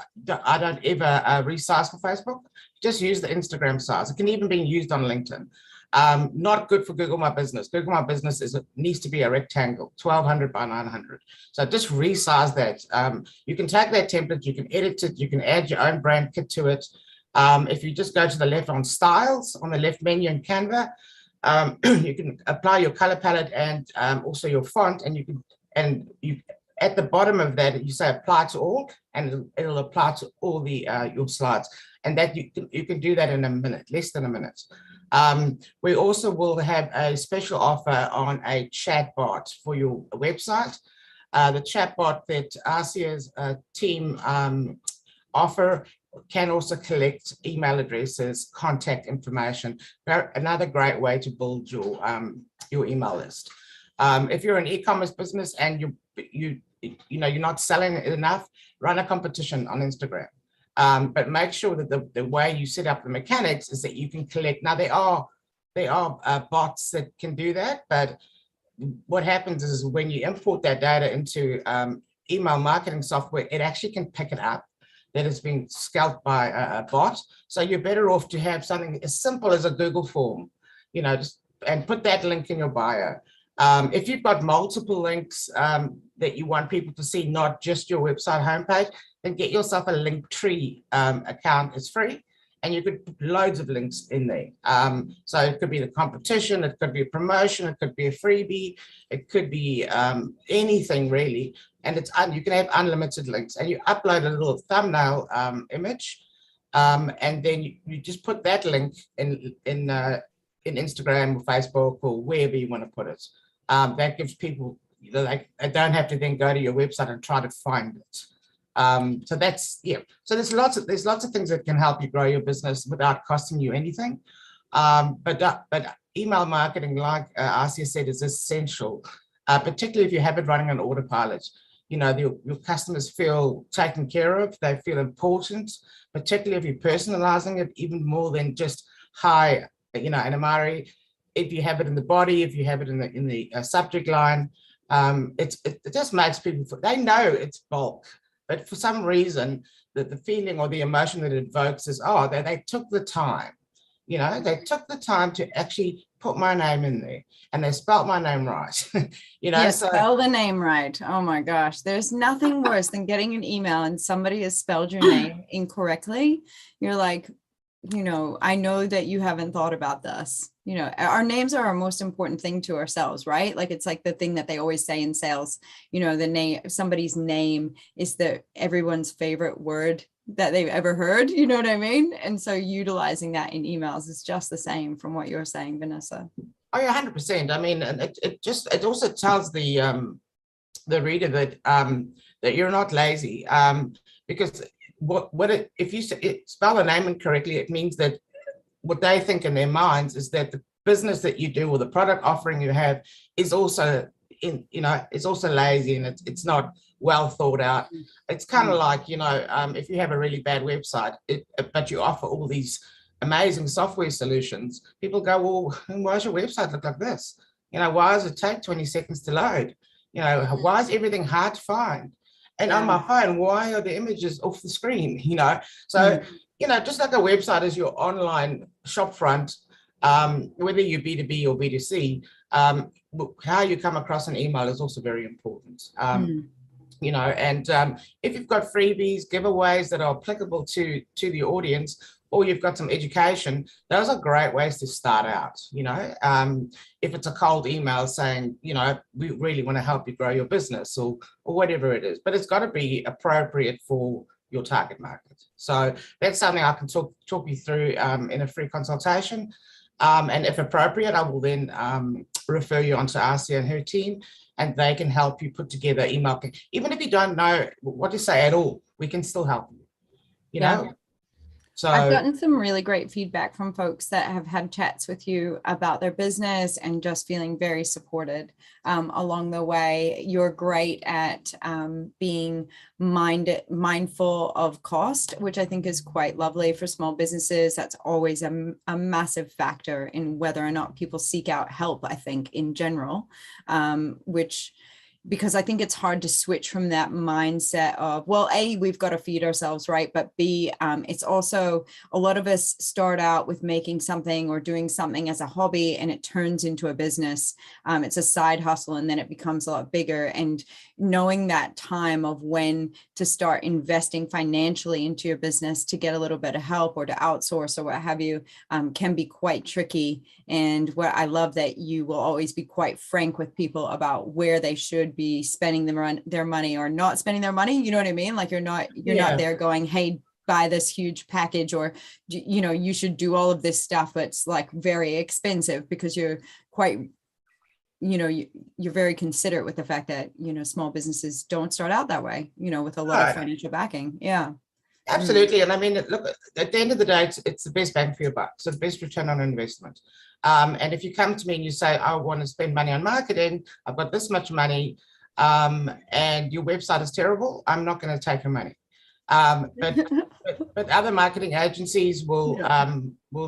ever resize for Facebook. Just use the Instagram size. It can even be used on LinkedIn. Not good for Google My Business. Google My Business needs to be a rectangle, 1200 by 900. So just resize that. You can take that template, you can edit it, you can add your own brand kit to it. If you just go to the left on styles, on the left menu in Canva, you can apply your color palette and also your font, and you at the bottom of that you say apply to all, and it'll apply to all the your slides, and that you can do that in a minute, less than a minute. We also will have a special offer on a chatbot for your website. The chatbot that Assia's team offer can also collect email addresses, contact information. Another great way to build your email list. If you're an e-commerce business and you're not selling enough, run a competition on Instagram. But make sure that the way you set up the mechanics is that you can collect. Now there are bots that can do that, but what happens is when you import that data into email marketing software, it actually can pick it up that has been scalped by a bot. So you're better off to have something as simple as a Google form, and put that link in your bio. If you've got multiple links that you want people to see, not just your website homepage, then get yourself a Linktree account. It's free, and you could put loads of links in there. So it could be the competition, it could be a promotion, it could be a freebie, it could be anything really. And you can have unlimited links, and you upload a little thumbnail image, and then you just put that link in Instagram or Facebook or wherever you want to put it. That gives people, they don't have to then go to your website and try to find it. So that's, yeah. So there's lots of things that can help you grow your business without costing you anything. But email marketing, like Assia said, is essential, particularly if you have it running on autopilot. Your customers feel taken care of, they feel important, particularly if you're personalizing it even more than just hi, Anamari. If you have it in the body, if you have it in the subject line, it just makes people feel, they know it's bulk, but for some reason the feeling or the emotion that it evokes is, oh, they took the time. They took the time to actually put my name in there, and they spelt my name right. Spell the name right. Oh my gosh, there's nothing worse than getting an email and somebody has spelled your name incorrectly. You're like, I know that you haven't thought about this. Our names are our most important thing to ourselves, right? Like, it's like the thing that they always say in sales, the name, somebody's name is everyone's favorite word that they've ever heard. You know what I mean? And so utilizing that in emails is just the same from what you're saying, Venessa. Oh yeah, 100%. I mean, it also tells the reader that you're not lazy, because if you spell a name incorrectly, it means that what they think in their minds is that the business that you do or the product offering you have is also is also lazy, and it's not well thought out. It's kind of like, if you have a really bad website, but you offer all these amazing software solutions, people go, well, why does your website look like this? Why does it take 20 seconds to load? Why is everything hard to find? And on my phone, why are the images off the screen? So, just like a website is your online shop front, whether you're B2B or B2C, how you come across an email is also very important. And if you've got freebies, giveaways that are applicable to the audience, or you've got some education, those are great ways to start out. If it's a cold email saying, we really want to help you grow your business, or whatever it is, but it's got to be appropriate for your target market. So that's something I can talk you through in a free consultation. And if appropriate, I will then refer you on to Assia and her team, and they can help you put together email. Even if you don't know what to say at all, we can still help you, know? So I've gotten some really great feedback from folks that have had chats with you about their business and just feeling very supported along the way. You're great at being mindful of cost, which I think is quite lovely for small businesses. That's always a massive factor in whether or not people seek out help, I think, in general, because I think it's hard to switch from that mindset of, well, A, we've got to feed ourselves, right? But B, it's also, a lot of us start out with making something or doing something as a hobby, and it turns into a business. It's a side hustle, and then it becomes a lot bigger. And knowing that time of when to start investing financially into your business to get a little bit of help or to outsource or what have you can be quite tricky. And what I love that you will always be quite frank with people about where they should be spending their money or not spending their money. You know what I mean? Like you're not there going, hey, buy this huge package, or, you know, you should do all of this stuff. But it's like very expensive, because you're quite, you know, you're very considerate with the fact that, you know, small businesses don't start out that way, you know, with a lot of financial backing. Yeah. Absolutely. And I mean, look, at the end of the day, it's the best bang for your buck. So the best return on investment. And if you come to me and you say, I want to spend money on marketing, I've got this much money, and your website is terrible, I'm not going to take your money. But other marketing agencies will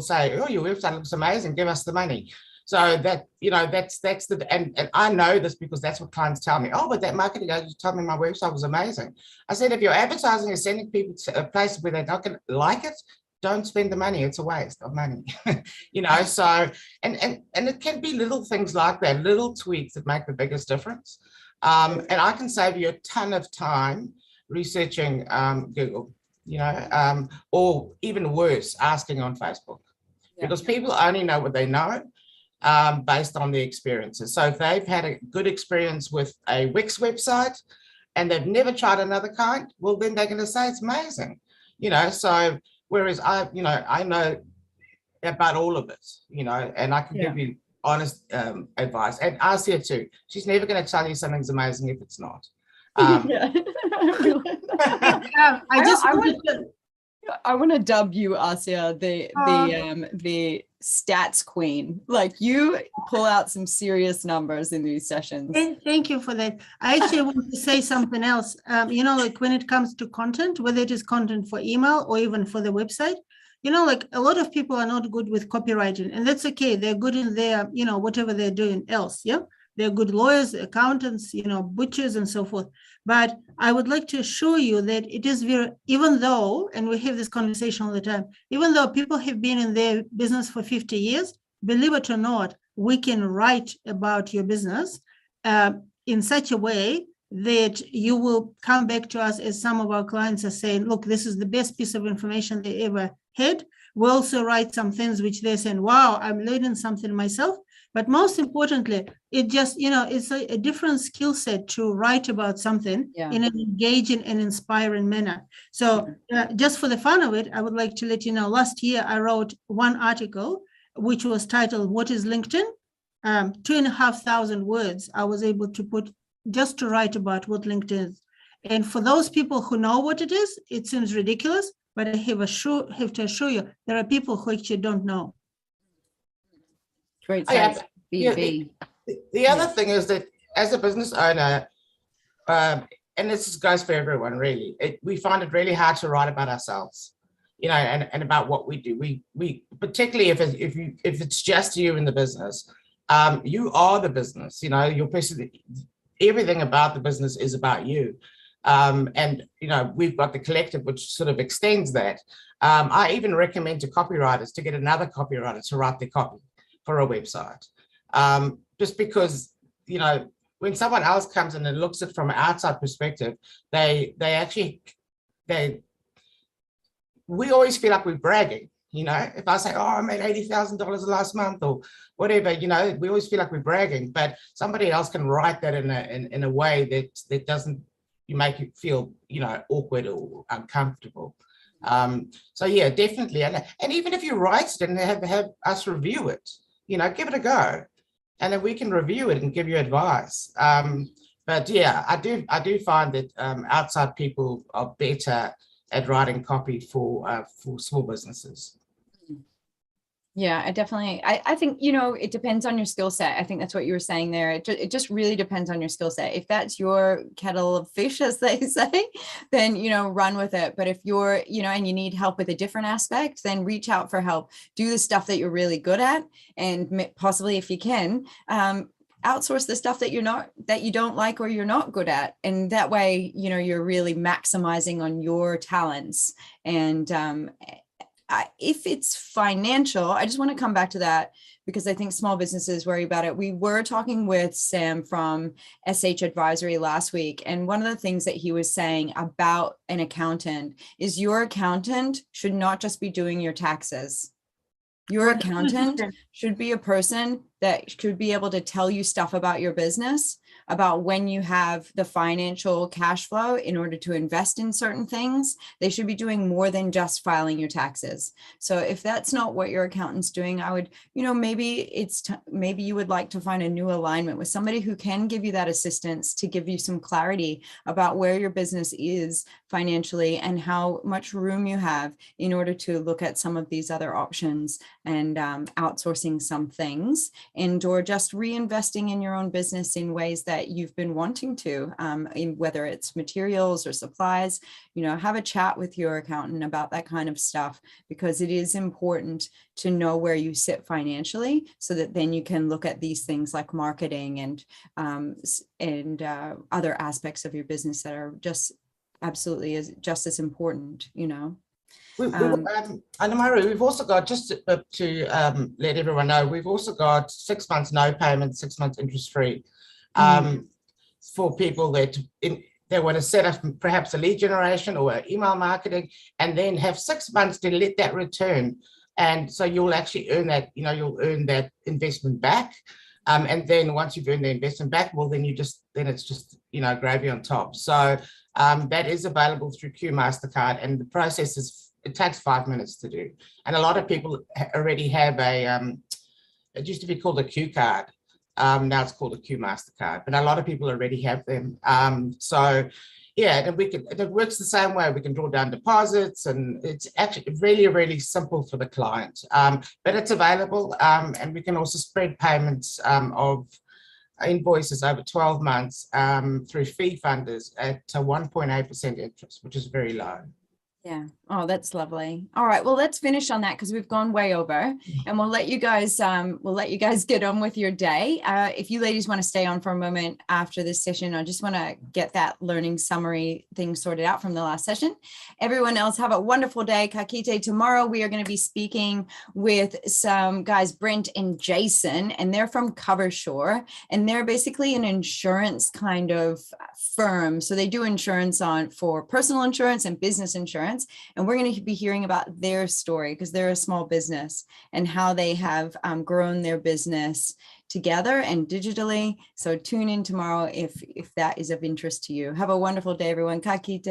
say, oh, your website looks amazing, give us the money. So that, you know, that's the, and I know this because that's what clients tell me. Oh, but that marketing agency told me my website was amazing. I said, if your advertising is sending people to a place where they're not going to like it, don't spend the money. It's a waste of money. You know, so, and it can be little things like that, little tweaks that make the biggest difference. And I can save you a ton of time researching Google, you know, or even worse, asking on Facebook, because people only know what they know based on their experiences. So if they've had a good experience with a Wix website and they've never tried another kind, well, then they're going to say it's amazing, you know. So whereas I know about all of it, you know, and I can give you honest advice. And Assia too. She's never going to tell you something's amazing if it's not. I want to dub you, Assia, the stats queen. Like, you pull out some serious numbers in these sessions. Thank you for that. I actually want to say something else. You know, like when it comes to content, whether it is content for email or even for the website, you know, like a lot of people are not good with copywriting, and that's okay. They're good in their, you know, whatever they're doing else. Yeah. They're good lawyers, accountants, you know, butchers and so forth. But I would like to assure you that it is very, even though, and we have this conversation all the time, even though people have been in their business for 50 years, believe it or not, we can write about your business in such a way that you will come back to us, as some of our clients are saying, look, this is the best piece of information they ever had. We also write some things which they're saying, wow, I'm learning something myself. But most importantly, it just, you know, it's a different skill set to write about something in an engaging and inspiring manner. So just for the fun of it, I would like to let you know, last year I wrote one article, which was titled, What is LinkedIn? 2,500 words I was able to put just to write about what LinkedIn is. And for those people who know what it is, it seems ridiculous, but I have to assure you, there are people who actually don't know. Great. The other thing is that as a business owner, and this goes for everyone really, we find it really hard to write about ourselves, you know, and about what we do. We particularly if it's just you in the business, you are the business, you know, your person, everything about the business is about you. And, you know, we've got the collective, which sort of extends that. I even recommend to copywriters to get another copywriter to write the copy for a website, just because, you know, when someone else comes in and looks at it from an outside perspective, we always feel like we're bragging, you know. If I say, oh, I made $80,000 last month or whatever, you know, we always feel like we're bragging, but somebody else can write that in a way that doesn't make you feel, you know, awkward or uncomfortable. So yeah, definitely. And even if you write it and have us review it, you know, give it a go, and then we can review it and give you advice. But yeah, I do find that outside people are better at writing copy for small businesses. Yeah, I think, it depends on your skill set. I think that's what you were saying there. It just really depends on your skill set. If that's your kettle of fish, as they say, then, run with it. But if you're, and you need help with a different aspect, then reach out for help. Do the stuff that you're really good at. And possibly, if you can, outsource the stuff that you don't like or you're not good at. And that way, you're really maximizing on your talents. And, if it's financial, I just want to come back to that because I think small businesses worry about it. We were talking with Sam from SH Advisory last week, and one of the things that he was saying about an accountant is your accountant should not just be doing your taxes. Your accountant should be a person that should be able to tell you stuff about your business, about when you have the financial cash flow in order to invest in certain things. They should be doing more than just filing your taxes. So if that's not what your accountant's doing, I would, maybe maybe you would like to find a new alignment with somebody who can give you that assistance to give you some clarity about where your business is financially and how much room you have in order to look at some of these other options and outsourcing some things, and or just reinvesting in your own business in ways that you've been wanting to, in whether it's materials or supplies. Have a chat with your accountant about that kind of stuff, because it is important to know where you sit financially, so that then you can look at these things like marketing and other aspects of your business that are just absolutely just as important. Annemarie, we've also got, just to let everyone know, we've also got 6 months no payment, 6 months interest free for people that they want to set up perhaps a lead generation or email marketing, and then have 6 months to let that return. And so you'll actually earn that, you'll earn that investment back. And then once you've earned the investment back, well, then it's just, gravy on top. So that is available through Q Mastercard, and the process it takes 5 minutes to do. And a lot of people already have it used to be called a Q card. Now it's called a Q Mastercard, but a lot of people already have them. So yeah, and it works the same way. We can draw down deposits, and it's actually really, really simple for the client. But it's available, and we can also spread payments of invoices over 12 months through fee funders at 1.8% interest, which is very low. Yeah. Oh, that's lovely. All right. Well, let's finish on that because we've gone way over, and we'll let you guys get on with your day. If you ladies want to stay on for a moment after this session, I just want to get that learning summary thing sorted out from the last session. Everyone else, have a wonderful day. Kakite, tomorrow we are going to be speaking with some guys, Brent and Jason, and they're from Covershore, and they're basically an insurance kind of firm. So they do insurance for personal insurance and business insurance. And we're going to be hearing about their story because they're a small business and how they have grown their business together and digitally. So tune in tomorrow if that is of interest to you. Have a wonderful day, everyone. Ka kite.